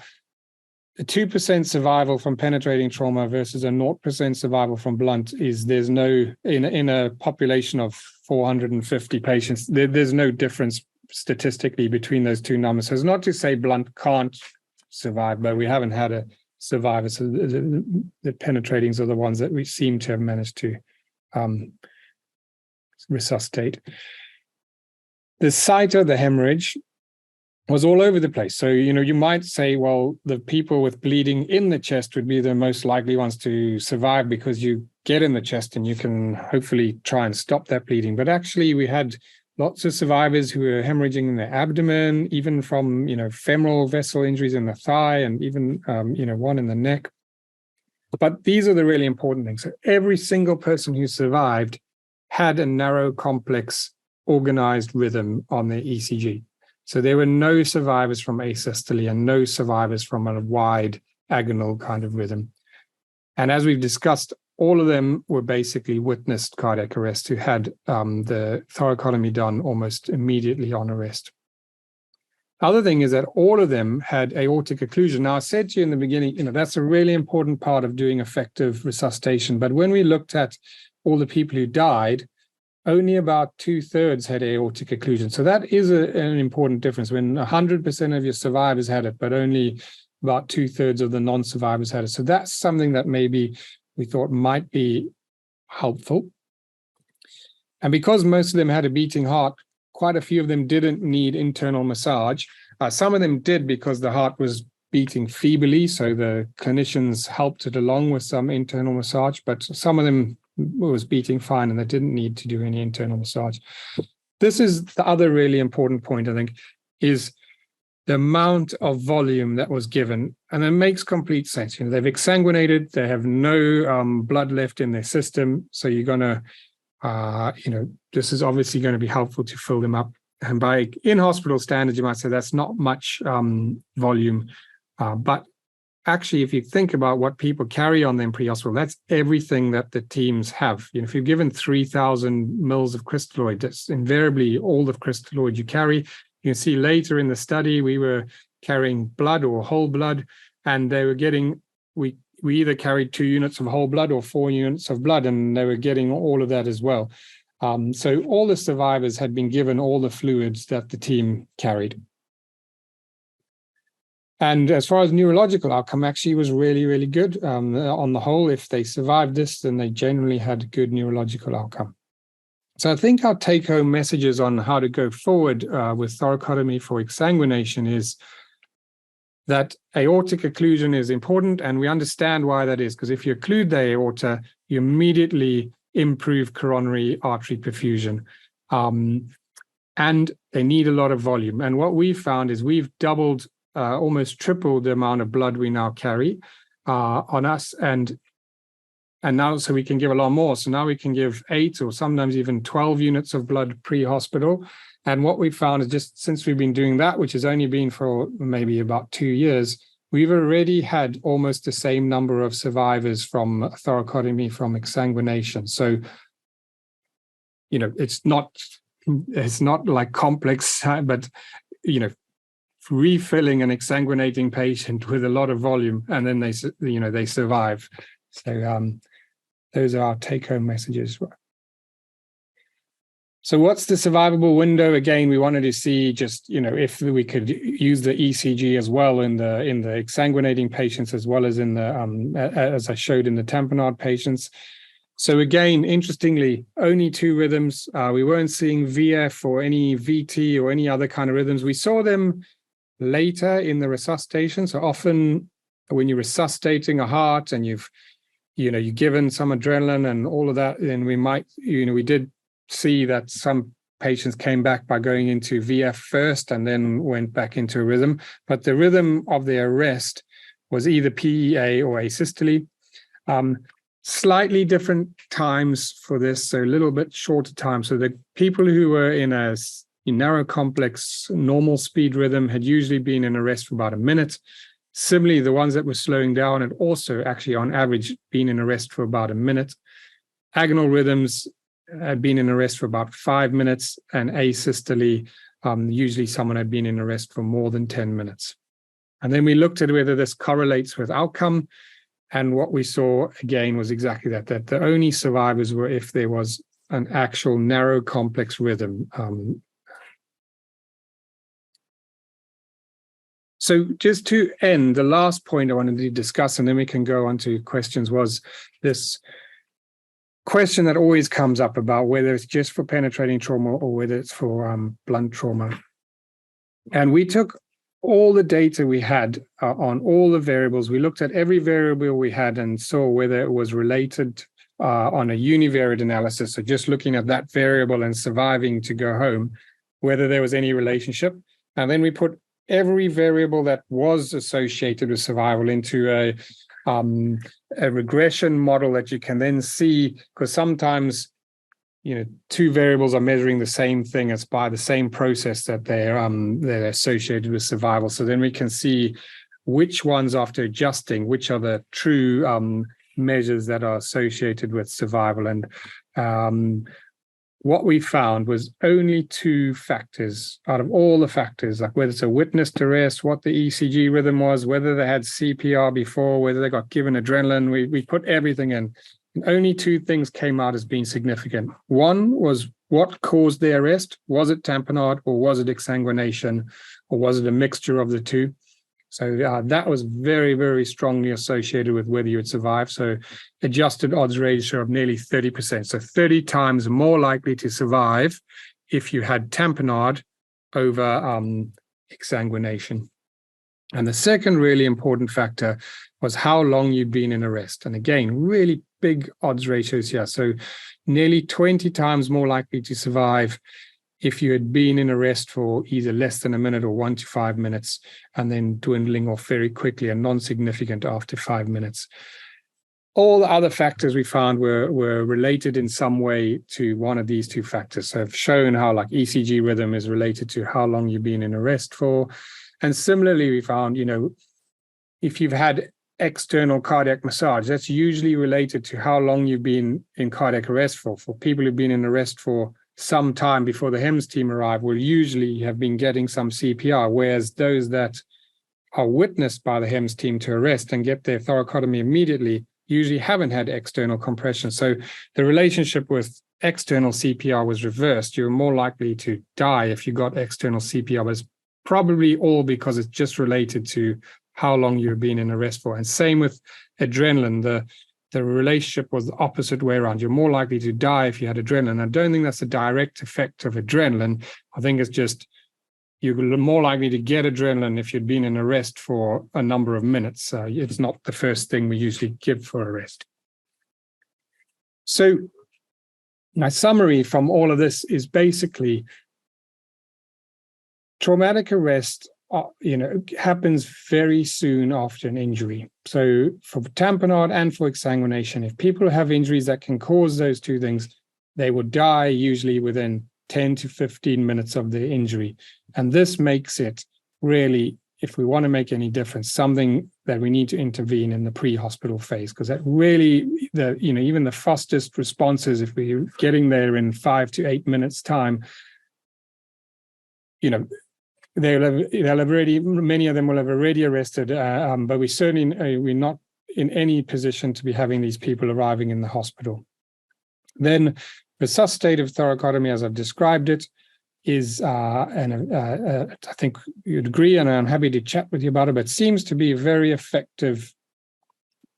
a 2% survival from penetrating trauma versus a 0% survival from blunt is there's no, in a population of 450 patients, there's no difference statistically between those two numbers. So it's not to say blunt can't survive, but we haven't had a survivor. So the penetratings are the ones that we seem to have managed to resuscitate. The site of the hemorrhage was all over the place. So, you might say, well, the people with bleeding in the chest would be the most likely ones to survive because you get in the chest and you can hopefully try and stop that bleeding. But actually, we had lots of survivors who were hemorrhaging in the abdomen, even from, femoral vessel injuries in the thigh, and even, one in the neck. But these are the really important things. So every single person who survived had a narrow, complex, organized rhythm on their ECG. So there were no survivors from asystole and no survivors from a wide agonal kind of rhythm. And as we've discussed, all of them were basically witnessed cardiac arrest who had the thoracotomy done almost immediately on arrest. Other thing is that all of them had aortic occlusion. Now, I said to you in the beginning, that's a really important part of doing effective resuscitation. But when we looked at all the people who died, only about 2/3 had aortic occlusion. So that is an important difference when 100% of your survivors had it, but only about 2/3 of the non-survivors had it. So that's something that maybe we thought might be helpful. And because most of them had a beating heart, quite a few of them didn't need internal massage. Some of them did because the heart was beating feebly, so the clinicians helped it along with some internal massage, but some of them was beating fine and they didn't need to do any internal massage. This is the other really important point, I think, is the amount of volume that was given. And it makes complete sense. They've exsanguinated, they have no blood left in their system. So you're going to, this is obviously going to be helpful to fill them up. And by in-hospital standards, you might say that's not much volume. But actually, if you think about what people carry on them pre-hospital, that's everything that the teams have. If you're given 3,000 mils of crystalloid, that's invariably all the crystalloid you carry. You can see later in the study, we were carrying blood or whole blood, and they were getting, we either carried 2 units of whole blood or 4 units of blood, and they were getting all of that as well. So all the survivors had been given all the fluids that the team carried. And as far as neurological outcome, actually was really, really good. On the whole, if they survived this, then they generally had good neurological outcome. So I think our take-home messages on how to go forward with thoracotomy for exsanguination is that aortic occlusion is important, and we understand why that is, because if you occlude the aorta, you immediately improve coronary artery perfusion. And they need a lot of volume. And what we've found is we've doubled, almost tripled the amount of blood we now carry on us, and now so we can give a lot more. So now we can give 8 or sometimes even 12 units of blood pre-hospital. And what we found is just since we've been doing that, which has only been for maybe about 2 years, we've already had almost the same number of survivors from thoracotomy from exsanguination. So, it's not like complex, but, refilling an exsanguinating patient with a lot of volume, and then they survive. So those are our take-home messages. So what's the survivable window? Again, we wanted to see just, if we could use the ECG as well in the exsanguinating patients, as well as in the, as I showed in the tamponade patients. So again, interestingly, only 2 rhythms. We weren't seeing VF or any VT or any other kind of rhythms. We saw them later in the resuscitation. So often when you're resuscitating a heart and you've given some adrenaline and all of that, then we did see that some patients came back by going into VF first and then went back into a rhythm. But the rhythm of the arrest was either PEA or asystole. Slightly different times for this, so a little bit shorter time. So the people who were in a narrow complex normal speed rhythm had usually been in arrest for about a minute. Similarly, the ones that were slowing down had also actually on average been in arrest for about a minute. Agonal rhythms had been in arrest for about 5 minutes, and asystole, usually someone had been in arrest for more than 10 minutes. And then we looked at whether this correlates with outcome, and what we saw again was exactly that the only survivors were if there was an actual narrow complex rhythm. So just to end, the last point I wanted to discuss, and then we can go on to questions, was this question that always comes up about whether it's just for penetrating trauma or whether it's for blunt trauma. And we took all the data we had on all the variables. We looked at every variable we had and saw whether it was related on a univariate analysis. So just looking at that variable and surviving to go home, whether there was any relationship. And then we put every variable that was associated with survival into a regression model that you can then see, because sometimes 2 variables are measuring the same thing as by the same process that they're associated with survival. So then we can see which ones, after adjusting, which are the true measures that are associated with survival. And what we found was only 2 factors out of all the factors, like whether it's a witnessed arrest, what the ECG rhythm was, whether they had CPR before, whether they got given adrenaline. We put everything in. And only 2 things came out as being significant. One was what caused the arrest. Was it tamponade, or was it exsanguination, or was it a mixture of the 2? So that was very, very strongly associated with whether you would survive. So adjusted odds ratio of nearly 30%. So 30 times more likely to survive if you had tamponade over exsanguination. And the second really important factor was how long you'd been in arrest. And again, really big odds ratios here. So nearly 20 times more likely to survive if you had been in arrest for either less than a minute or 1 to 5 minutes, and then dwindling off very quickly and non-significant after 5 minutes. All the other factors we found were related in some way to one of these 2 factors. So I've shown how like ECG rhythm is related to how long you've been in arrest for. And similarly, we found, if you've had external cardiac massage, that's usually related to how long you've been in cardiac arrest for. For people who've been in arrest for some time before the HEMS team arrive will usually have been getting some CPR, whereas those that are witnessed by the HEMS team to arrest and get their thoracotomy immediately usually haven't had external compression. So the relationship with external CPR was reversed. You're more likely to die if you got external CPR, but it's probably all because it's just related to how long you've been in arrest for. And same with adrenaline. The relationship was the opposite way around. You're more likely to die if you had adrenaline. I don't think that's a direct effect of adrenaline. I think it's just you're more likely to get adrenaline if you'd been in arrest for a number of minutes. It's not the first thing we usually give for arrest. So my summary from all of this is basically traumatic arrest happens very soon after an injury. So for tamponade and for exsanguination, if people have injuries that can cause those 2 things, they will die usually within 10 to 15 minutes of the injury. And this makes it really, if we want to make any difference, something that we need to intervene in the pre-hospital phase, because that really, even the fastest responses, if we're getting there in 5 to 8 minutes time, they'll have already, many of them will have already arrested, but we're not in any position to be having these people arriving in the hospital. Then resuscitative thoracotomy, as I've described it, is, I think you'd agree, and I'm happy to chat with you about it, but seems to be a very effective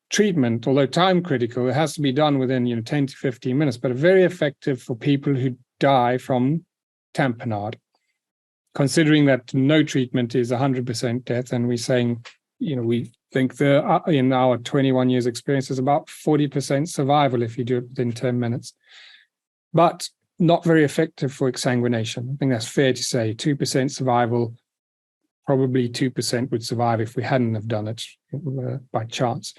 treatment, although time critical. It has to be done within 10 to 15 minutes, but very effective for people who die from tamponade. Considering that no treatment is 100% death, and we're saying, we think in our 21 years experience, there's about 40% survival if you do it within 10 minutes. But not very effective for exsanguination. I think that's fair to say. 2% survival, probably 2% would survive if we hadn't have done it by chance.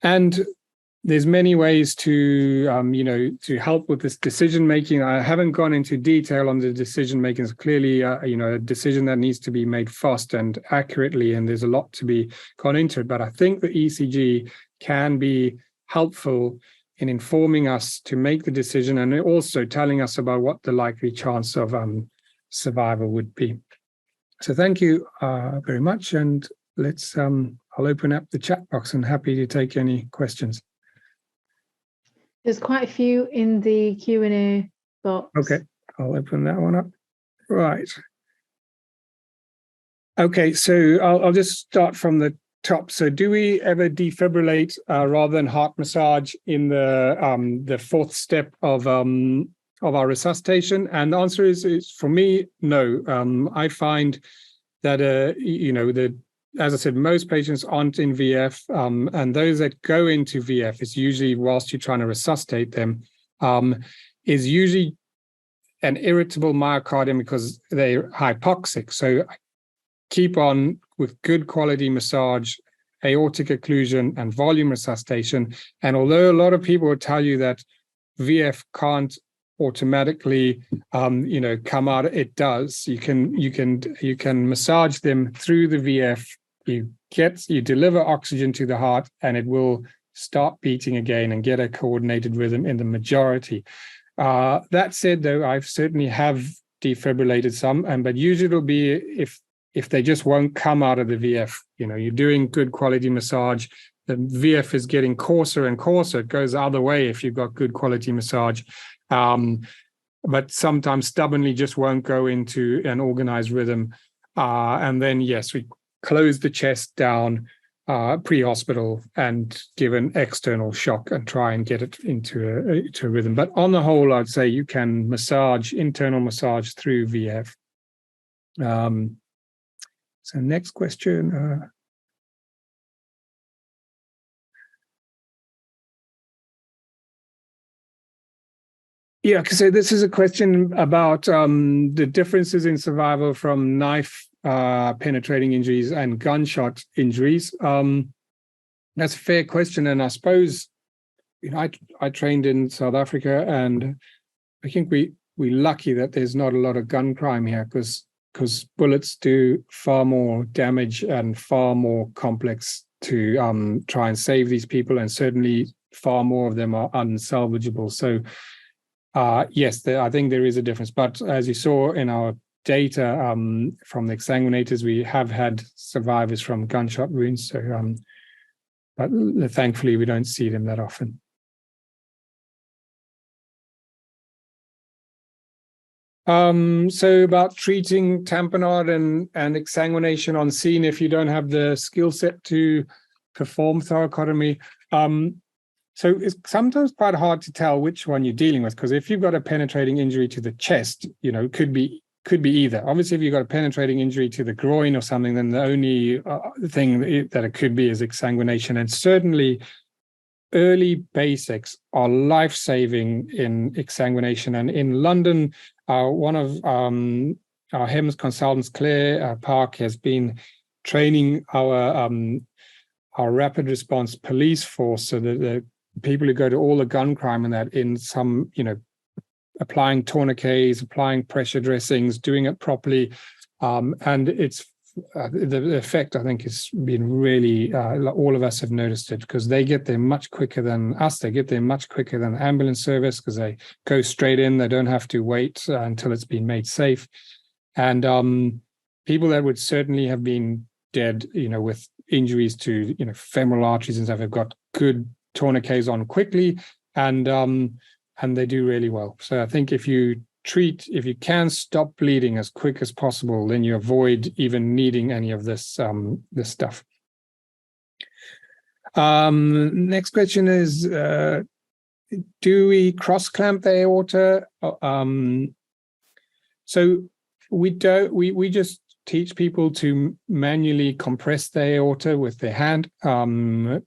And there's many ways to, to help with this decision making. I haven't gone into detail on the decision making. It's clearly, a decision that needs to be made fast and accurately, and there's a lot to be gone into it. But I think the ECG can be helpful in informing us to make the decision, and also telling us about what the likely chance of survival would be. So thank you very much, and let's. I'll open up the chat box and happy to take any questions. There's quite a few in the Q&A box. Okay, I'll open that one up. Right. Okay, so I'll just start from the top. So do we ever defibrillate rather than heart massage in the 4th step of our resuscitation? And the answer is for me, no. I find that, as I said, most patients aren't in VF, and those that go into VF, is usually whilst you're trying to resuscitate them, is usually an irritable myocardium because they're hypoxic. So keep on with good quality massage, aortic occlusion, and volume resuscitation. And although a lot of people will tell you that VF can't automatically come out, it does. You can massage them through the VF. You deliver oxygen to the heart, and it will start beating again and get a coordinated rhythm in the majority. That said, though, I've certainly have defibrillated some, but usually it'll be if they just won't come out of the VF. You're doing good quality massage, the VF is getting coarser and coarser. It goes the other way if you've got good quality massage. But sometimes stubbornly just won't go into an organized rhythm. And then, yes, we close the chest down pre-hospital and give an external shock and try and get it into a rhythm. But on the whole, I'd say you can internal massage through VF. So next question. Yeah, so this is a question about the differences in survival from knife penetrating injuries and gunshot injuries. That's a fair question, and I suppose I trained in South Africa, and I think we're lucky that there's not a lot of gun crime here because bullets do far more damage and far more complex to try and save these people, and certainly far more of them are unsalvageable. So yes, I think there is a difference. But as you saw in our data from the exsanguinators, we have had survivors from gunshot wounds. So, but thankfully, we don't see them that often. So about treating tamponade and exsanguination on scene if you don't have the skill set to perform thoracotomy. So it's sometimes quite hard to tell which one you're dealing with, because if you've got a penetrating injury to the chest, it could be either. Obviously, if you've got a penetrating injury to the groin or something, then the only thing that it could be is exsanguination. And certainly early basics are life-saving in exsanguination. And in London, one of our HEMS consultants, Claire Park, has been training our rapid response police force, so that the people who go to all the gun crime and that in some, applying tourniquets, applying pressure dressings, doing it properly. And it's the effect, I think, has been really, all of us have noticed it, because they get there much quicker than us. They get there much quicker than the ambulance service because they go straight in. They don't have to wait until it's been made safe. And people that would certainly have been dead, with injuries to, femoral arteries and stuff, have got good tourniquets on quickly, and they do really well. So I think if you can stop bleeding as quick as possible, then you avoid even needing any of this stuff. Next question is, do we cross clamp the aorta? So we don't. We just teach people to manually compress the aorta with their hand.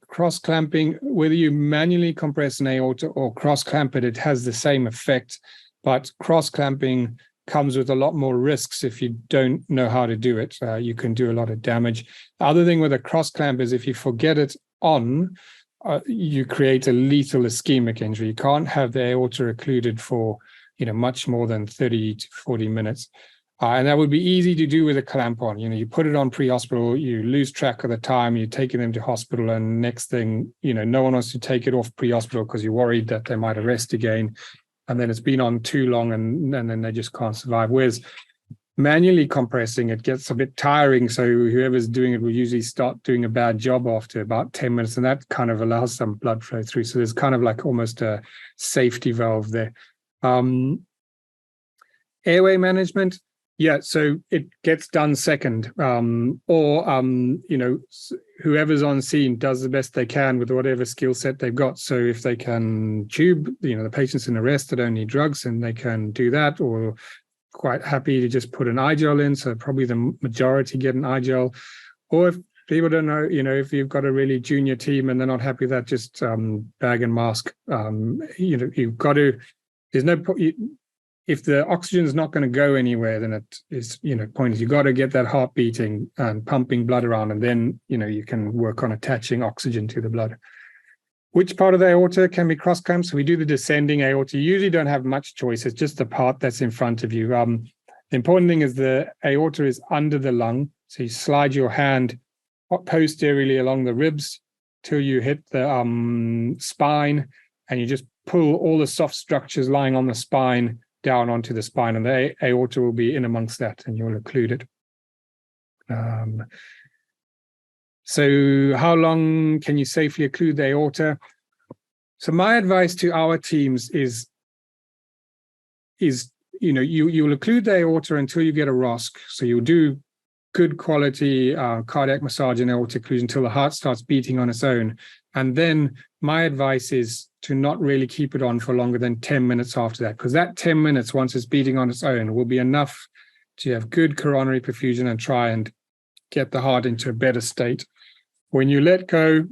Cross clamping, whether you manually compress an aorta or cross clamp it, it has the same effect. But cross clamping comes with a lot more risks if you don't know how to do it. You can do a lot of damage. The other thing with a cross clamp is if you forget it on, you create a lethal ischemic injury. You can't have the aorta occluded for much more than 30 to 40 minutes. And that would be easy to do with a clamp on. You put it on pre-hospital, you lose track of the time, you're taking them to hospital, and next thing, no one wants to take it off pre-hospital because you're worried that they might arrest again. And then it's been on too long, and then they just can't survive. Whereas manually compressing, it gets a bit tiring. So whoever's doing it will usually start doing a bad job after about 10 minutes, and that kind of allows some blood flow through. So there's kind of like almost a safety valve there. Airway management. Yeah, so it gets done second, whoever's on scene does the best they can with whatever skill set they've got. So if they can tube, the patient's in arrest that don't need drugs, and they can do that, or quite happy to just put an eye-gel in. So probably the majority get an eye-gel. Or if people don't know, if you've got a really junior team and they're not happy with that, just bag and mask. You've got to, there's no point. If the oxygen is not going to go anywhere, then it is, pointless. You got to get that heart beating and pumping blood around, and then, you can work on attaching oxygen to the blood. Which part of the aorta can be cross-clamped? So we do the descending aorta. You usually don't have much choice. It's just the part that's in front of you. The important thing is the aorta is under the lung. So you slide your hand posteriorly along the ribs, till you hit the spine, and you just pull all the soft structures lying on the spine down onto the spine, and the aorta will be in amongst that, and you'll occlude it. So how long can you safely occlude the aorta? So my advice to our teams is you'll occlude the aorta until you get a ROSC. So you'll do good quality cardiac massage and aortic occlusion until the heart starts beating on its own. And then my advice is to not really keep it on for longer than 10 minutes after that, because that 10 minutes, once it's beating on its own, will be enough to have good coronary perfusion and try and get the heart into a better state. When you let go,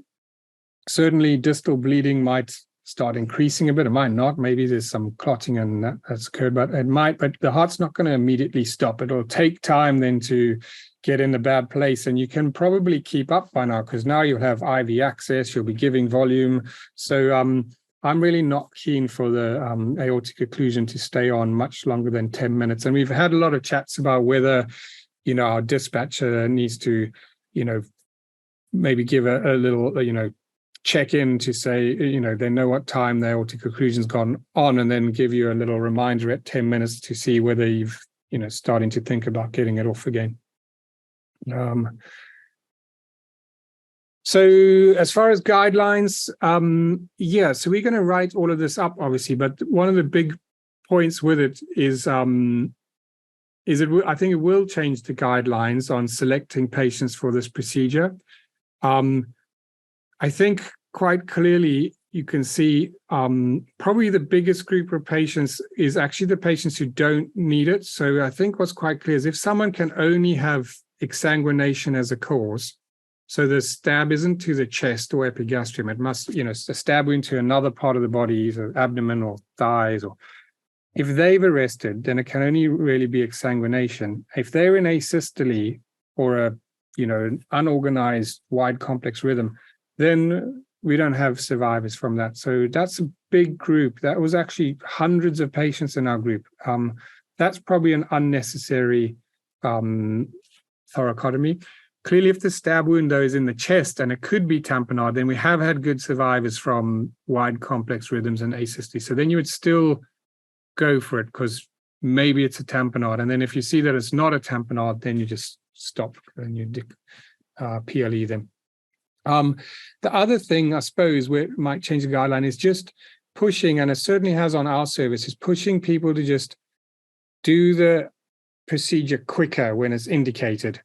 certainly distal bleeding might start increasing a bit. It might not. Maybe there's some clotting and that's occurred, but it might. But the heart's not going to immediately stop. It'll take time then to get in a bad place, and you can probably keep up by now, because now you'll have IV access. You'll be giving volume. So I'm really not keen for the aortic occlusion to stay on much longer than 10 minutes. And we've had a lot of chats about whether, our dispatcher needs to, maybe give a little, check in to say, they know what time the aortic occlusion's gone on, and then give you a little reminder at 10 minutes to see whether you've, starting to think about getting it off again. So as far as guidelines, so we're going to write all of this up, obviously, but one of the big points with it is I think it will change the guidelines on selecting patients for this procedure. I think quite clearly you can see probably the biggest group of patients is actually the patients who don't need it. So I think what's quite clear is if someone can only have exsanguination as a cause, so the stab isn't to the chest or epigastrium, it must, a stab into another part of the body, either abdomen or thighs, or if they've arrested, then it can only really be exsanguination. If they're in asystole or an unorganized wide complex rhythm, then we don't have survivors from that. So that's a big group. That was actually hundreds of patients in our group. That's probably an unnecessary thoracotomy. Clearly, if the stab wound, though, is in the chest and it could be tamponade, then we have had good survivors from wide complex rhythms and asystole. So then you would still go for it, because maybe it's a tamponade. And then if you see that it's not a tamponade, then you just stop and you PLE them. The other thing, I suppose, where it might change the guideline is just pushing, and it certainly has on our service, is pushing people to just do the procedure quicker when it's indicated.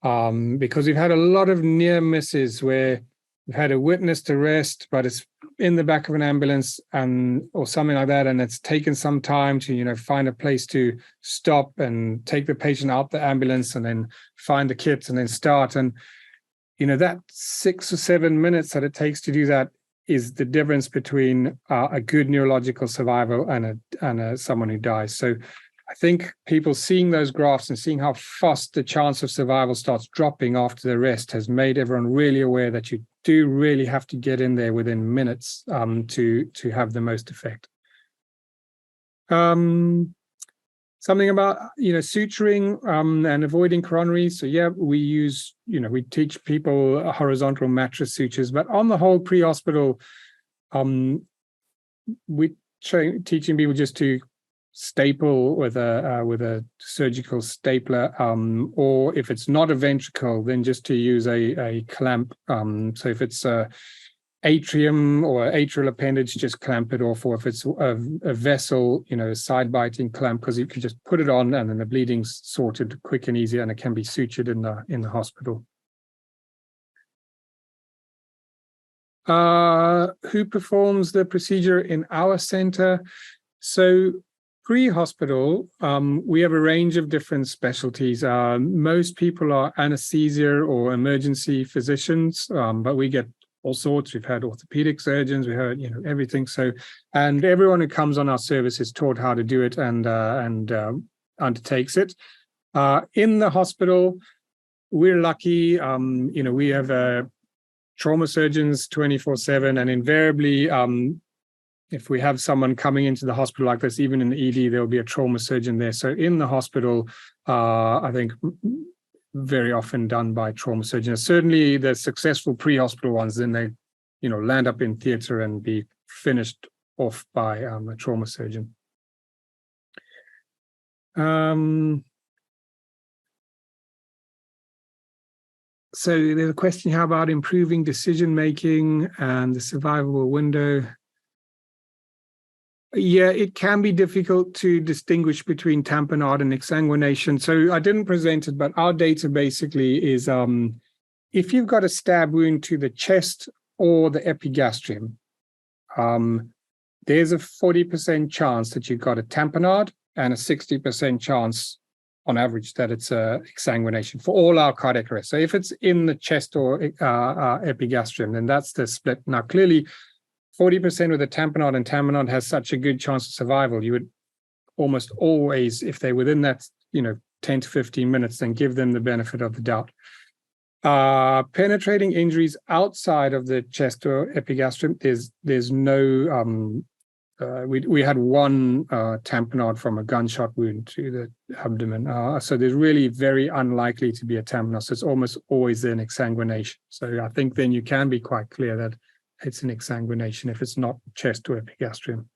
Because we've had a lot of near misses where we've had a witnessed arrest, but it's in the back of an ambulance or something like that, and it's taken some time to find a place to stop and take the patient out the ambulance and then find the kits and then start. And that 6 or 7 minutes that it takes to do that is the difference between a good neurological survival and someone who dies. So I think people seeing those graphs and seeing how fast the chance of survival starts dropping after the arrest has made everyone really aware that you do really have to get in there within minutes to have the most effect. Something about suturing and avoiding coronaries. So we use we teach people horizontal mattress sutures, but on the whole, pre-hospital, we're teaching people just to staple with a surgical stapler, or if it's not a ventricle, then just to use a clamp. So if it's a atrium or atrial appendage, just clamp it off, or if it's a vessel, a side biting clamp, because you can just put it on and then the bleeding's sorted quick and easy, and it can be sutured in the hospital. Who performs the procedure in our center? So pre-hospital, we have a range of different specialties. Most people are anesthesia or emergency physicians, but we get all sorts. We've had orthopedic surgeons, we heard, everything. So, and everyone who comes on our service is taught how to do it and undertakes it. In the hospital, we're lucky. We have trauma surgeons 24/7, and invariably, if we have someone coming into the hospital like this, even in the ED, there'll be a trauma surgeon there. So in the hospital, I think very often done by trauma surgeons. Certainly the successful pre-hospital ones, then they land up in theatre and be finished off by a trauma surgeon. So there's a question, how about improving decision-making and the survivable window? Yeah, it can be difficult to distinguish between tamponade and exsanguination. So I didn't present it, but our data basically is if you've got a stab wound to the chest or the epigastrium, there's a 40% chance that you've got a tamponade and a 60% chance on average that it's a exsanguination for all our cardiac arrest. So if it's in the chest or epigastrium, then that's the split. Now, clearly, 40% with a tamponade, and tamponade has such a good chance of survival, you would almost always, if they're within that, 10 to 15 minutes, then give them the benefit of the doubt. Penetrating injuries outside of the chest or epigastrium, there's no, we had one tamponade from a gunshot wound to the abdomen. So there's really very unlikely to be a tamponade. So it's almost always an exsanguination. So I think then you can be quite clear that it's an exsanguination if it's not chest or epigastrium.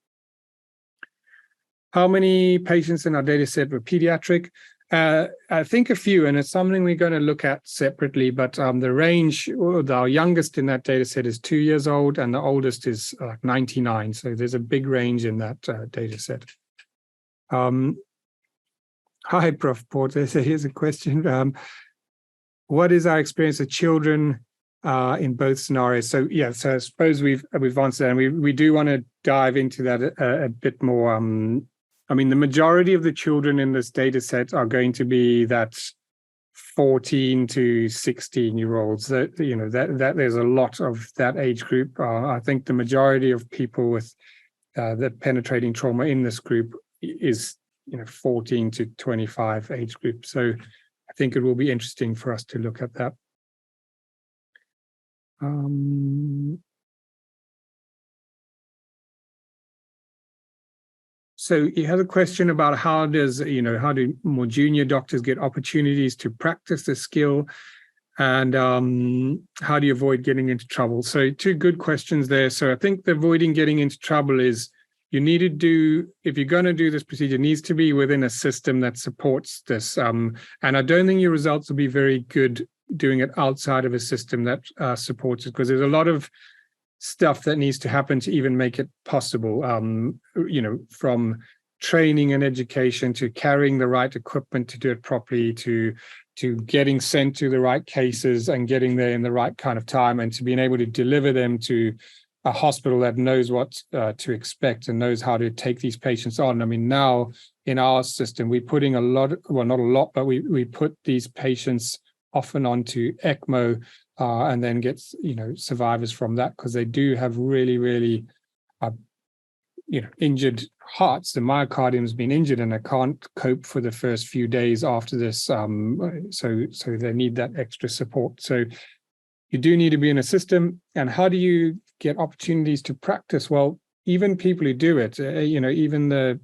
How many patients in our data set were pediatric? I think a few, and it's something we're going to look at separately, but the range, our youngest in that data set is 2 years old, and the oldest is 99. So there's a big range in that data set. Hi, Prof. Porter. So here's a question. What is our experience of children in both scenarios? So yeah, so I suppose we've answered that, and we do want to dive into that a bit more. I mean, the majority of the children in this data set are going to be that 14 to 16-year-olds. That there's a lot of that age group. I think the majority of people with the penetrating trauma in this group is 14 to 25 age group. So I think it will be interesting for us to look at that. So you had a question about how do more junior doctors get opportunities to practice the skill, and how do you avoid getting into trouble? So two good questions there. So I think the avoiding getting into trouble is you need to do, if you're going to do this procedure, it needs to be within a system that supports this. And I don't think your results will be very good doing it outside of a system that supports it, because there's a lot of stuff that needs to happen to even make it possible, from training and education to carrying the right equipment to do it properly, to getting sent to the right cases and getting there in the right kind of time, and to being able to deliver them to a hospital that knows what to expect and knows how to take these patients on. I mean, now in our system, we're putting a lot, well, not a lot, but we put these patients often onto ECMO, and then gets survivors from that, because they do have really, really injured hearts. The myocardium's been injured and they can't cope for the first few days after this. So they need that extra support. So you do need to be in a system. And how do you get opportunities to practice? Well, even people who do it, even the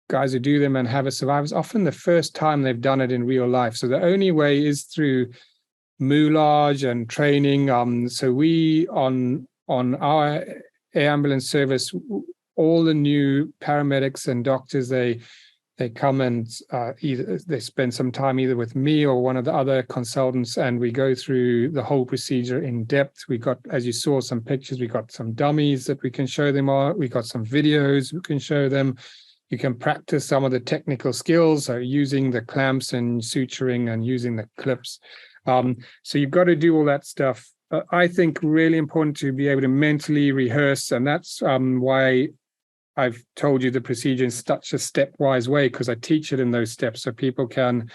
guys who do them and have a survivor, is often the first time they've done it in real life. So the only way is through moulage and training. So we on our air ambulance service, all the new paramedics and doctors, they come and either they spend some time either with me or one of the other consultants, and we go through the whole procedure in depth. We got, as you saw, some pictures. We got some dummies that we can show them. We got some videos we can show them. You can practice some of the technical skills, so using the clamps and suturing and using the clips. So you've got to do all that stuff. I think really important to be able to mentally rehearse, and that's why I've told you the procedure in such a stepwise way, because I teach it in those steps so people can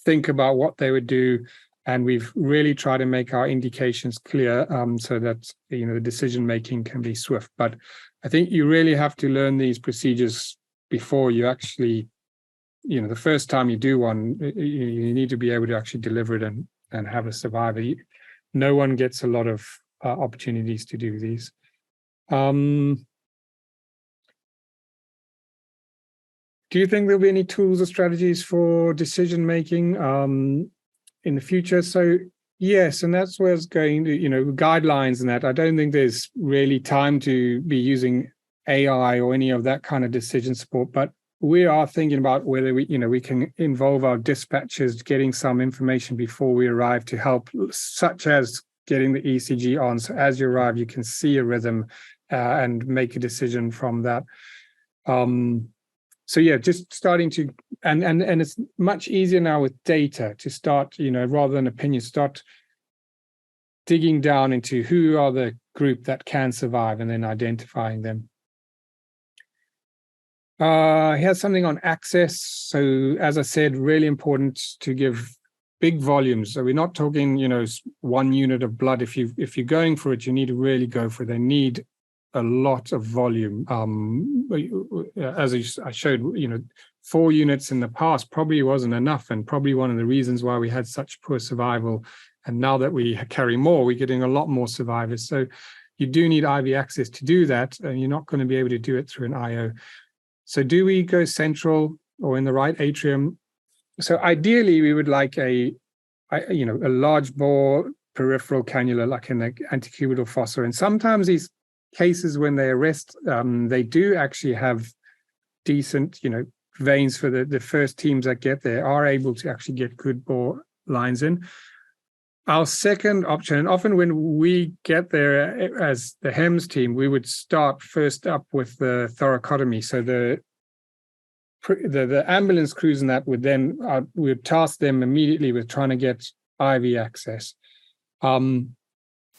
think about what they would do. And we've really tried to make our indications clear, so that the decision making can be swift. But I think you really have to learn these procedures before you actually, the first time you do one, you need to be able to actually deliver it and have a survivor. No one gets a lot of opportunities to do these. Do you think there'll be any tools or strategies for decision making in the future? So Yes, and that's where it's going to, guidelines and that. I don't think there's really time to be using AI or any of that kind of decision support, but we are thinking about whether we can involve our dispatchers getting some information before we arrive to help, such as getting the ECG on. So as you arrive, you can see a rhythm and make a decision from that. So yeah, just starting to, and it's much easier now with data to start, rather than opinion, start digging down into who are the group that can survive and then identifying them. Here's something on access. So as I said, really important to give big volumes. So we're not talking, 1 unit of blood. If you're going for it, you need to really go for it. They need a lot of volume. As I showed, 4 units in the past probably wasn't enough, and probably one of the reasons why we had such poor survival. And now that we carry more, we're getting a lot more survivors. So you do need IV access to do that, and you're not going to be able to do it through an IO. So do we go central or in the right atrium? So ideally, we would like a large bore peripheral cannula, like in the antecubital fossa. And sometimes these cases, when they arrest, they do actually have decent, veins for the first teams that get there, are able to actually get good bore lines in. Our second option, and often when we get there as the HEMS team, we would start first up with the thoracotomy. So the ambulance crews and that would then, we would task them immediately with trying to get IV access.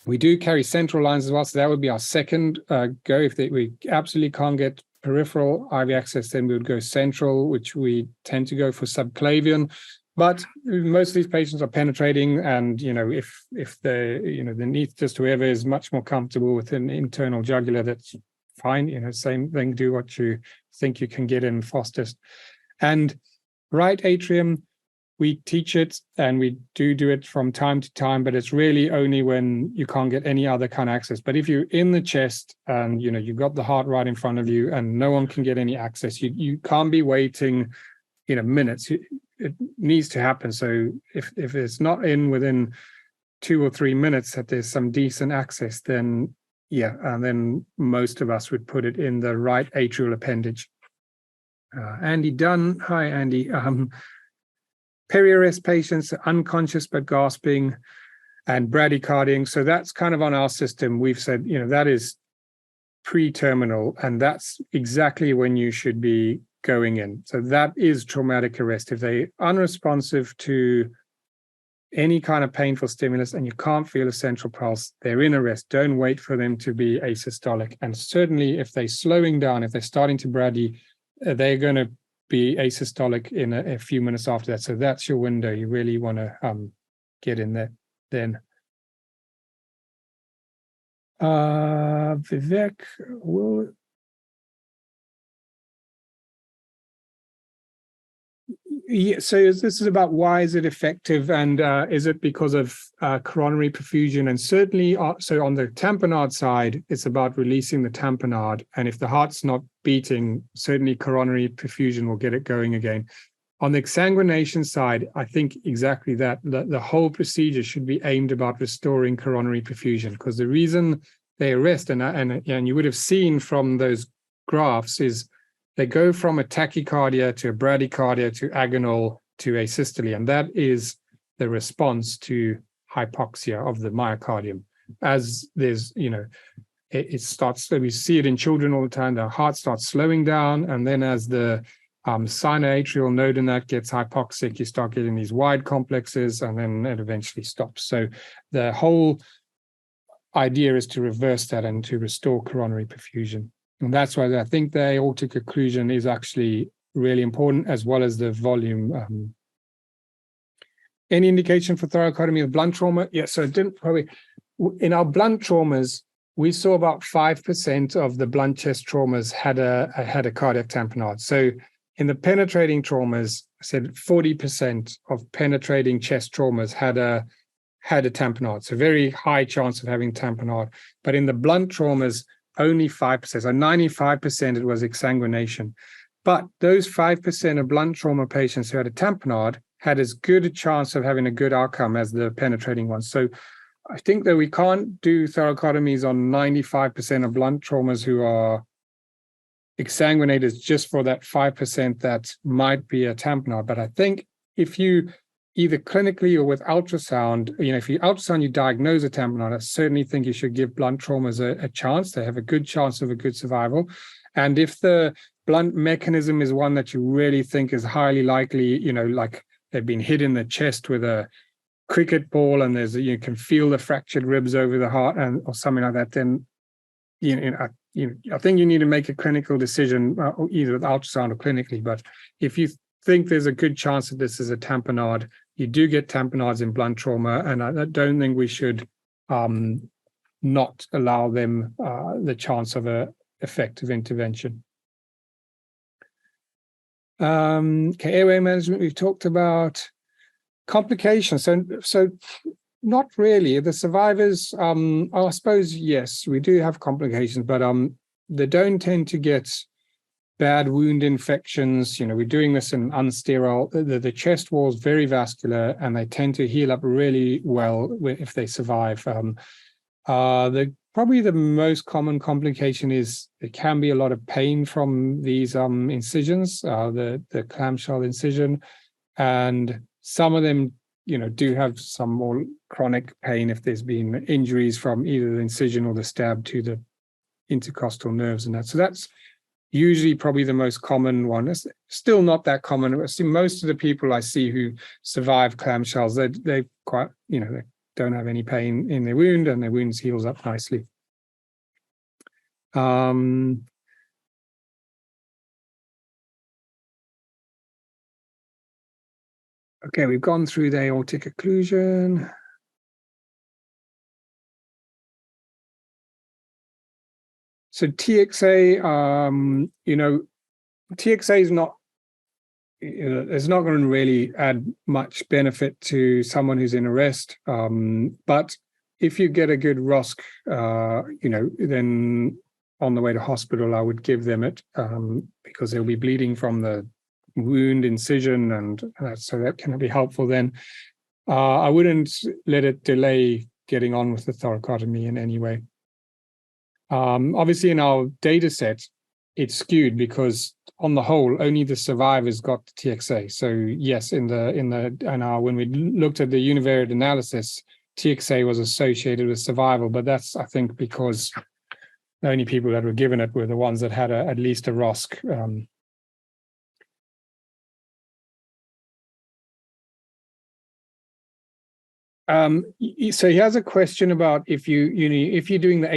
We do carry central lines as well, so that would be our second go. If we absolutely can't get peripheral IV access, then we would go central, which we tend to go for subclavian. But most of these patients are penetrating, and if the the anesthetist, whoever is much more comfortable with an internal jugular, that's fine. Same thing. Do what you think you can get in fastest. And right atrium, we teach it, and we do it from time to time, but it's really only when you can't get any other kind of access. But if you're in the chest and you've got the heart right in front of you, and no one can get any access, you can't be waiting minutes. It needs to happen. So if it's not in within 2 or 3 minutes that there's some decent access, then yeah, and then most of us would put it in the right atrial appendage. Andy Dunn, hi Andy. Peri-arrest patients, unconscious but gasping, and bradycardying. So that's kind of on our system. We've said, that is pre-terminal, and that's exactly when you should be going in. So that is traumatic arrest. If they're unresponsive to any kind of painful stimulus and you can't feel a central pulse, they're in arrest. Don't wait for them to be asystolic. And certainly if they're slowing down, if they're starting to brady, they're going to be asystolic in a few minutes after that. So that's your window. You really want to get in there then. Vivek, yeah, so this is about why is it effective, and is it because of coronary perfusion? And certainly, so on the tamponade side, it's about releasing the tamponade. And if the heart's not beating, certainly coronary perfusion will get it going again. On the exsanguination side, I think exactly that. The whole procedure should be aimed about restoring coronary perfusion, because the reason they arrest, and you would have seen from those graphs, is they go from a tachycardia to a bradycardia to agonal to asystole, and that is the response to hypoxia of the myocardium. As there's, it starts, so we see it in children all the time, the heart starts slowing down, and then as the sinoatrial node in that gets hypoxic, you start getting these wide complexes, and then it eventually stops. So the whole idea is to reverse that and to restore coronary perfusion. And that's why I think the aortic occlusion is actually really important, as well as the volume. Any indication for thoracotomy of blunt trauma? Yes, so it didn't probably, in our blunt traumas, we saw about 5% of the blunt chest traumas had a cardiac tamponade. So in the penetrating traumas, I said 40% of penetrating chest traumas had a tamponade. So very high chance of having tamponade. But in the blunt traumas, only 5%. So 95% it was exsanguination. But those 5% of blunt trauma patients who had a tamponade had as good a chance of having a good outcome as the penetrating ones. So I think that we can't do thoracotomies on 95% of blunt traumas who are exsanguinated just for that 5% that might be a tamponade. But I think if you either clinically or with ultrasound, if you ultrasound, you diagnose a tamponade, I certainly think you should give blunt traumas a chance. They have a good chance of a good survival. And if the blunt mechanism is one that you really think is highly likely, like they've been hit in the chest with a cricket ball and you can feel the fractured ribs over the heart or something like that, then I think you need to make a clinical decision, either with ultrasound or clinically. But if you think there's a good chance that this is a tamponade, you do get tamponades in blunt trauma, and I don't think we should not allow them the chance of a effective intervention. Okay, airway management we've talked about. Complications. So not really. The survivors, I suppose, yes, we do have complications, but they don't tend to get bad wound infections. We're doing this in unsterile. The chest wall is very vascular, and they tend to heal up really well if they survive. Probably the most common complication is there can be a lot of pain from these incisions, the clamshell incision, and some of them, do have some more chronic pain if there's been injuries from either the incision or the stab to the intercostal nerves and that. So that's usually probably the most common one. It's still not that common. I see most of the people I see who survive clamshells, they quite, they don't have any pain in their wound, and their wounds heals up nicely. Okay, we've gone through the aortic occlusion. So TXA, TXA is not, it's not going to really add much benefit to someone who's in arrest. But if you get a good ROSC, then on the way to hospital, I would give them it because they'll be bleeding from the wound incision, and so that can be helpful then. I wouldn't let it delay getting on with the thoracotomy in any way. Obviously in our data set, it's skewed because on the whole, only the survivors got the TXA. So yes, when we looked at the univariate analysis, TXA was associated with survival, but that's, I think, because the only people that were given it were the ones that had at least a ROSC. So he has a question about if you're doing the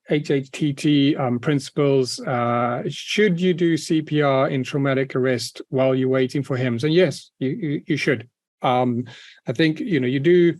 HHTT principles, should you do CPR in traumatic arrest while you're waiting for HEMS? And yes, you should. I think you do.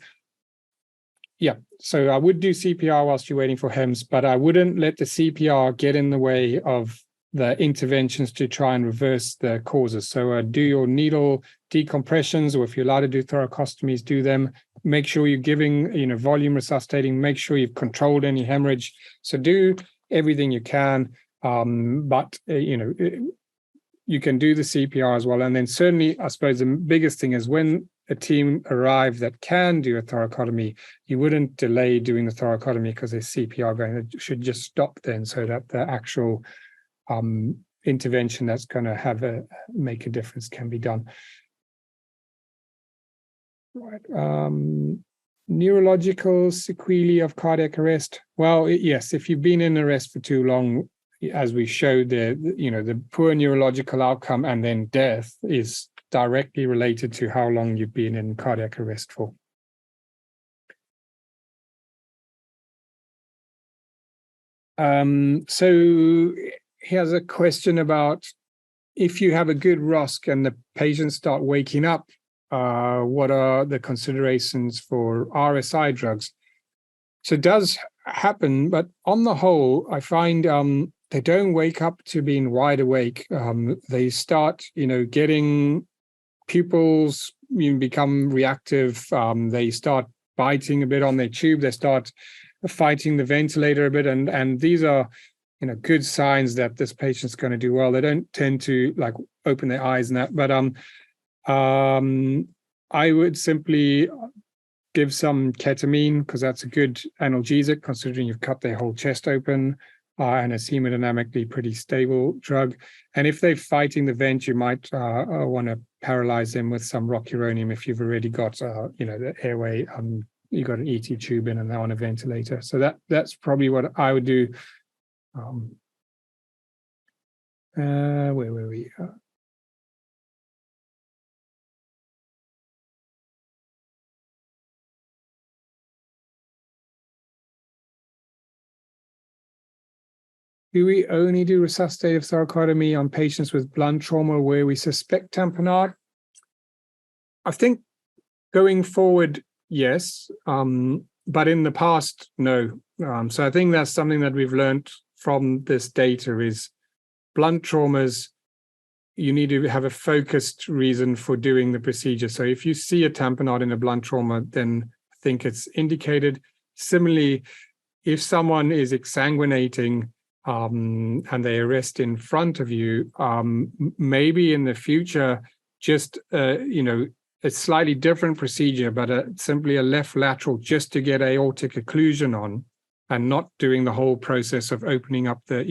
Yeah, so I would do CPR whilst you're waiting for HEMS, but I wouldn't let the CPR get in the way of the interventions to try and reverse the causes. So do your needle decompressions, or if you're allowed to do thoracostomies, do them. Make sure you're giving, volume resuscitating. Make sure you've controlled any hemorrhage. So do everything you can, but you can do the CPR as well. And then certainly, I suppose the biggest thing is when a team arrive that can do a thoracotomy, you wouldn't delay doing the thoracotomy because there's CPR going. It should just stop then, so that the actual intervention that's going to make a difference can be done. Right. Neurological sequelae of cardiac arrest. Well, yes, if you've been in arrest for too long, as we showed there, the poor neurological outcome and then death is directly related to how long you've been in cardiac arrest for. So he has a question about if you have a good ROSC and the patients start waking up, what are the considerations for RSI drugs? So it does happen, but on the whole, I find they don't wake up to being wide awake. They start, getting pupils become reactive. They start biting a bit on their tube. They start fighting the ventilator a bit, and these are good signs that this patient's going to do well. They don't tend to open their eyes and that, but I would simply give some ketamine, because that's a good analgesic, considering you've cut their whole chest open, and it's hemodynamically pretty stable drug. And if they're fighting the vent, you might want to paralyze them with some rocuronium if you've already got, the airway. You got an ET tube in and they're on a ventilator. So that's probably what I would do. Where were we? Do we only do resuscitative thoracotomy on patients with blunt trauma where we suspect tamponade? I think going forward, yes, but in the past, no. So I think that's something that we've learned from this data is blunt traumas, you need to have a focused reason for doing the procedure. So if you see a tamponade in a blunt trauma, then I think it's indicated. Similarly, if someone is exsanguinating and they arrest in front of you, maybe in the future, just a slightly different procedure, but simply a left lateral just to get aortic occlusion on, and not doing the whole process of opening up the,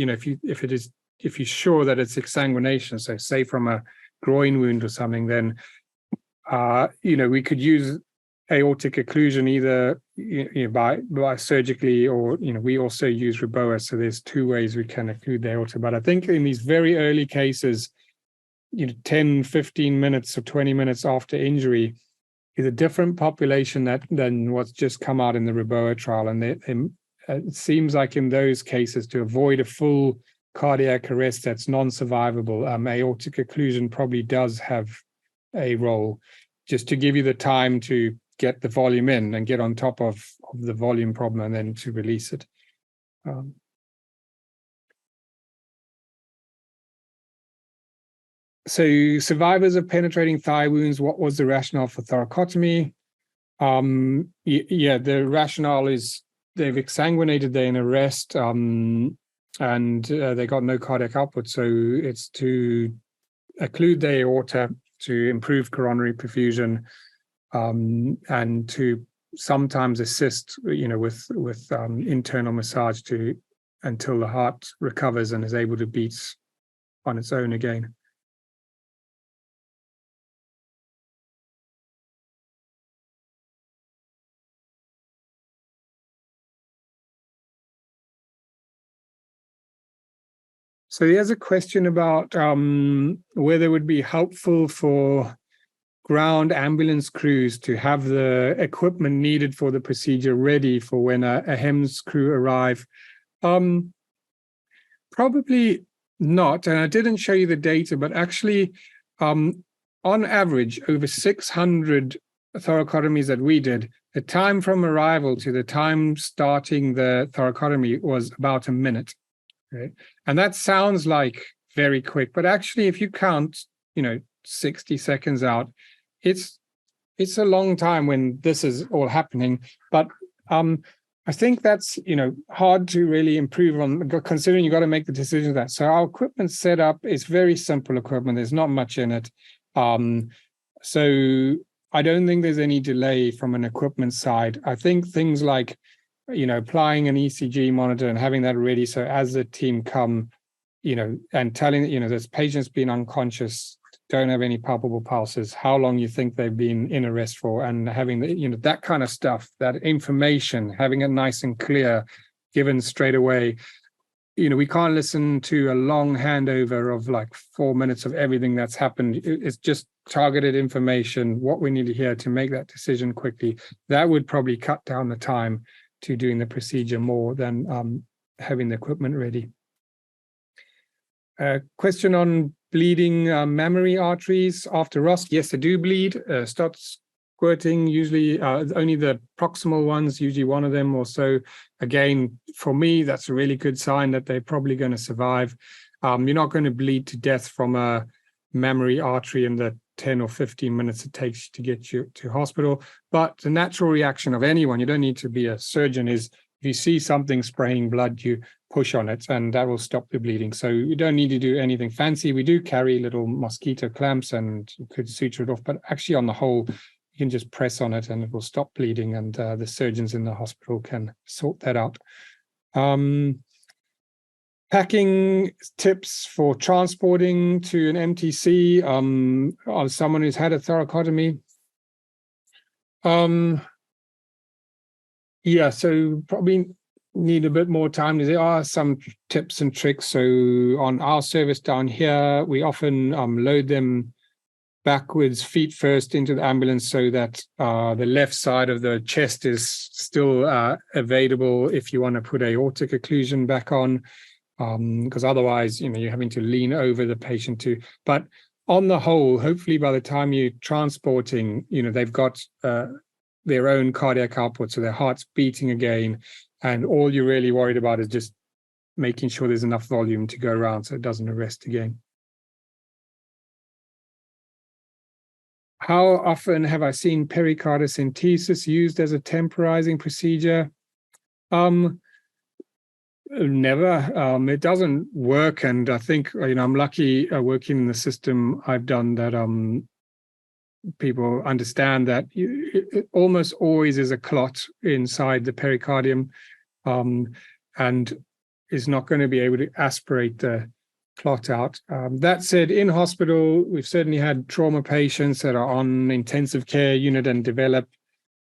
if you're sure that it's exsanguination, so say from a groin wound or something, then we could use aortic occlusion either by surgically, or we also use Reboa. So there's two ways we can occlude the aorta. But I think in these very early cases, 10, 15 minutes or 20 minutes after injury is a different population than what's just come out in the Reboa trial. And it seems like in those cases, to avoid a full cardiac arrest that's non-survivable, aortic occlusion probably does have a role, just to give you the time to get the volume in and get on top of the volume problem, and then to release it. So survivors of penetrating thigh wounds, what was the rationale for thoracotomy? The rationale is they've exsanguinated, they're in arrest, and they got no cardiac output. So it's to occlude the aorta, to improve coronary perfusion, and to sometimes assist, with internal massage until the heart recovers and is able to beat on its own again. So here's a question about whether it would be helpful for ground ambulance crews to have the equipment needed for the procedure ready for when a HEMS crew arrive. Probably not. And I didn't show you the data, but actually, on average, over 600 thoracotomies that we did, the time from arrival to the time starting the thoracotomy was about a minute. Okay? And that sounds like very quick, but actually, if you count, 60 seconds out, it's a long time when this is all happening. But I think that's hard to really improve on, considering you got to make the decision of that. So our equipment setup is very simple equipment. There's not much in it. So I don't think there's any delay from an equipment side. I think things like applying an ECG monitor and having that ready, so as the team come, and telling this patient's been unconscious, don't have any palpable pulses, how long you think they've been in arrest for, and having that kind of stuff, that information, having it nice and clear, given straight away. We can't listen to a long handover of like 4 minutes of everything that's happened. It's just targeted information, what we need to hear to make that decision quickly. That would probably cut down the time to doing the procedure more than having the equipment ready. Question on bleeding mammary arteries after ROSC. Yes, they do bleed. Start squirting, usually only the proximal ones, usually one of them or so. Again, for me, that's a really good sign that they're probably going to survive. You're not going to bleed to death from a mammary artery in the 10 or 15 minutes it takes to get you to hospital. But the natural reaction of anyone, you don't need to be a surgeon, is if you see something spraying blood, you push on it and that will stop the bleeding. So you don't need to do anything fancy. We do carry little mosquito clamps and you could suture it off, but actually on the whole, you can just press on it and it will stop bleeding, and the surgeons in the hospital can sort that out. Packing tips for transporting to an MTC, or someone who's had a thoracotomy. Yeah, so probably need a bit more time. There are some tips and tricks. So on our service down here, we often load them backwards, feet first, into the ambulance, so that the left side of the chest is still available if you want to put aortic occlusion back on, because otherwise, you're having to lean over the patient too. But on the whole, hopefully by the time you're transporting, they've got their own cardiac output, so their heart's beating again, and all you're really worried about is just making sure there's enough volume to go around so it doesn't arrest again. How often have I seen pericardocentesis used as a temporizing procedure? Never. It doesn't work, and I think I'm lucky working in the system I've done that people understand that it almost always is a clot inside the pericardium, and is not going to be able to aspirate the clot out. That said, in hospital, we've certainly had trauma patients that are on intensive care unit and develop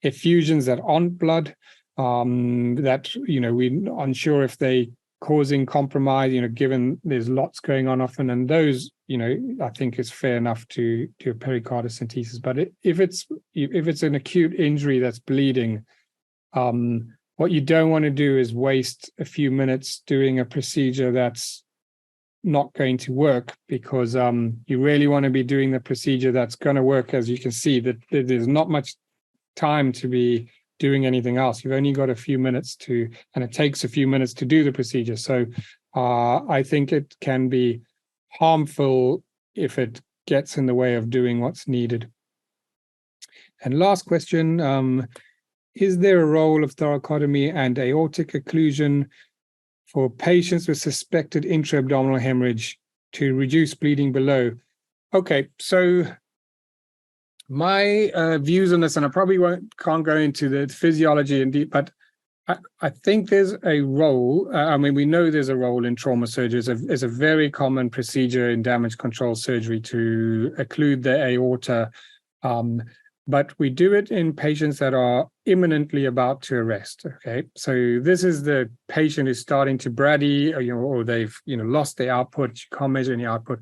effusions that aren't blood, that we're unsure if they causing compromise, given there's lots going on often, and those, I think it's fair enough to do a pericardocentesis. But if it's an acute injury that's bleeding, what you don't want to do is waste a few minutes doing a procedure that's not going to work, because you really want to be doing the procedure that's going to work. As you can see, that there's not much time to be doing anything else. You've only got a few minutes and it takes a few minutes to do the procedure. So I think it can be harmful if it gets in the way of doing what's needed. And last question, is there a role of thoracotomy and aortic occlusion for patients with suspected intra-abdominal hemorrhage to reduce bleeding below? Okay, so my views on this, and I probably can't go into the physiology in deep, but I think there's a role. We know there's a role in trauma surgery. It's a very common procedure in damage control surgery to occlude the aorta, but we do it in patients that are imminently about to arrest. Okay, so this is the patient who's starting to brady, or they've lost their output. You can't measure any output.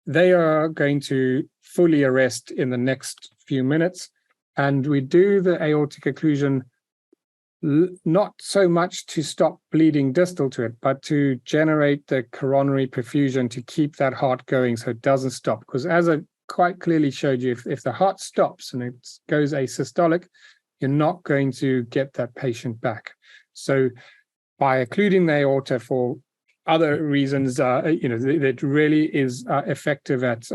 They are going to fully arrest in the next few minutes, and we do the aortic occlusion not so much to stop bleeding distal to it, but to generate the coronary perfusion to keep that heart going so it doesn't stop. Because as I quite clearly showed you, if the heart stops and it goes asystolic, you're not going to get that patient back. So by occluding the aorta for other reasons, it really is effective at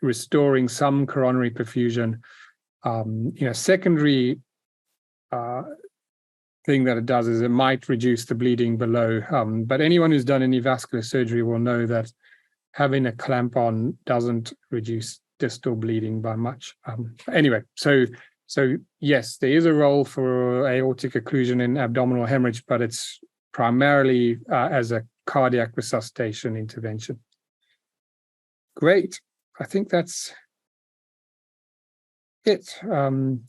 restoring some coronary perfusion. Secondary thing that it does is it might reduce the bleeding below. But anyone who's done any vascular surgery will know that having a clamp on doesn't reduce distal bleeding by much. Anyway, so yes, there is a role for aortic occlusion in abdominal hemorrhage, but it's primarily as a cardiac resuscitation intervention. Great. I think that's it.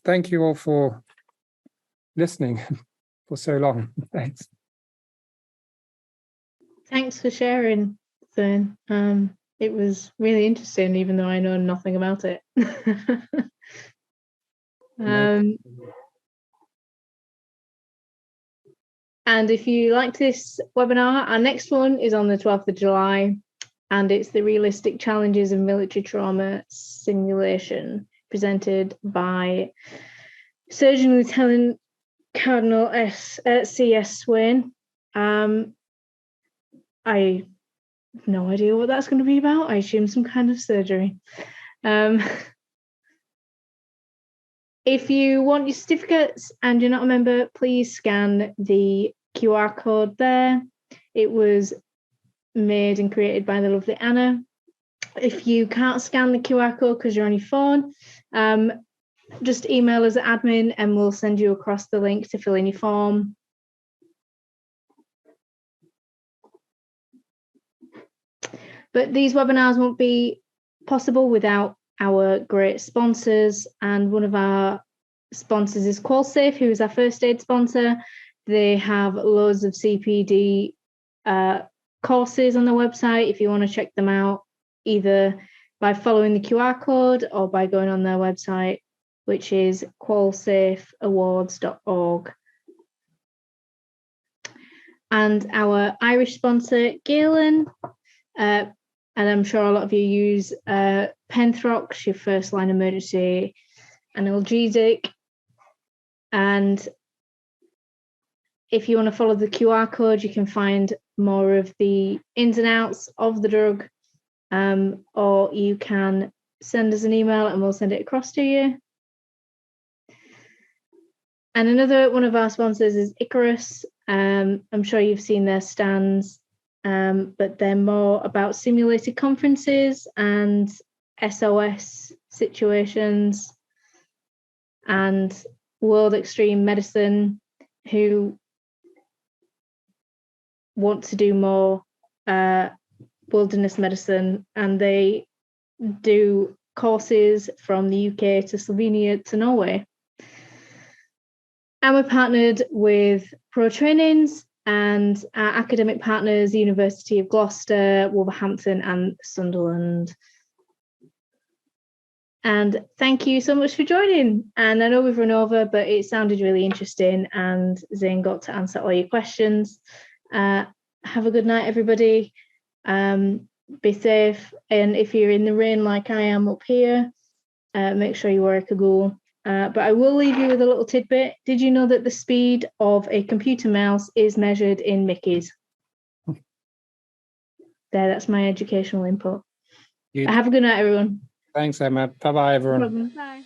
Thank you all for listening for so long. Thanks. Thanks for sharing, Zane. It was really interesting, even though I know nothing about it. And if you liked this webinar, our next one is on the 12th of July, and it's the realistic challenges of military trauma simulation, presented by Surgeon Lieutenant Cardinal C.S. Swain. I have no idea what that's going to be about. I assume some kind of surgery. If you want your certificates and you're not a member, please scan the QR code there. It was made and created by the lovely Anna. If you can't scan the QR code because you're on your phone, just email us at admin and we'll send you across the link to fill in your form. But these webinars won't be possible without our great sponsors, and one of our sponsors is QualSafe, who is our first aid sponsor. They have loads of CPD courses on their website if you want to check them out, either by following the QR code or by going on their website, which is qualsafeawards.org. And our Irish sponsor, Galen, and I'm sure a lot of you use Penthrox, your first line emergency analgesic. And if you want to follow the QR code, you can find more of the ins and outs of the drug, or you can send us an email and we'll send it across to you. And another one of our sponsors is Icarus. I'm sure you've seen their stands, but they're more about simulated conferences and SOS situations, and World Extreme Medicine, who want to do more wilderness medicine, and they do courses from the UK to Slovenia to Norway. And we're partnered with Pro Trainings and our academic partners, the University of Gloucester, Wolverhampton and Sunderland. And thank you so much for joining. And I know we've run over, but it sounded really interesting and Zane got to answer all your questions. Have a good night, everybody. Be safe. And if you're in the rain like I am up here, make sure you wear a cagoule. But I will leave you with a little tidbit. Did you know that the speed of a computer mouse is measured in Mickeys? That's my educational input. Have a good night, everyone. Thanks, Emma. Bye-bye, everyone. No problem. Bye.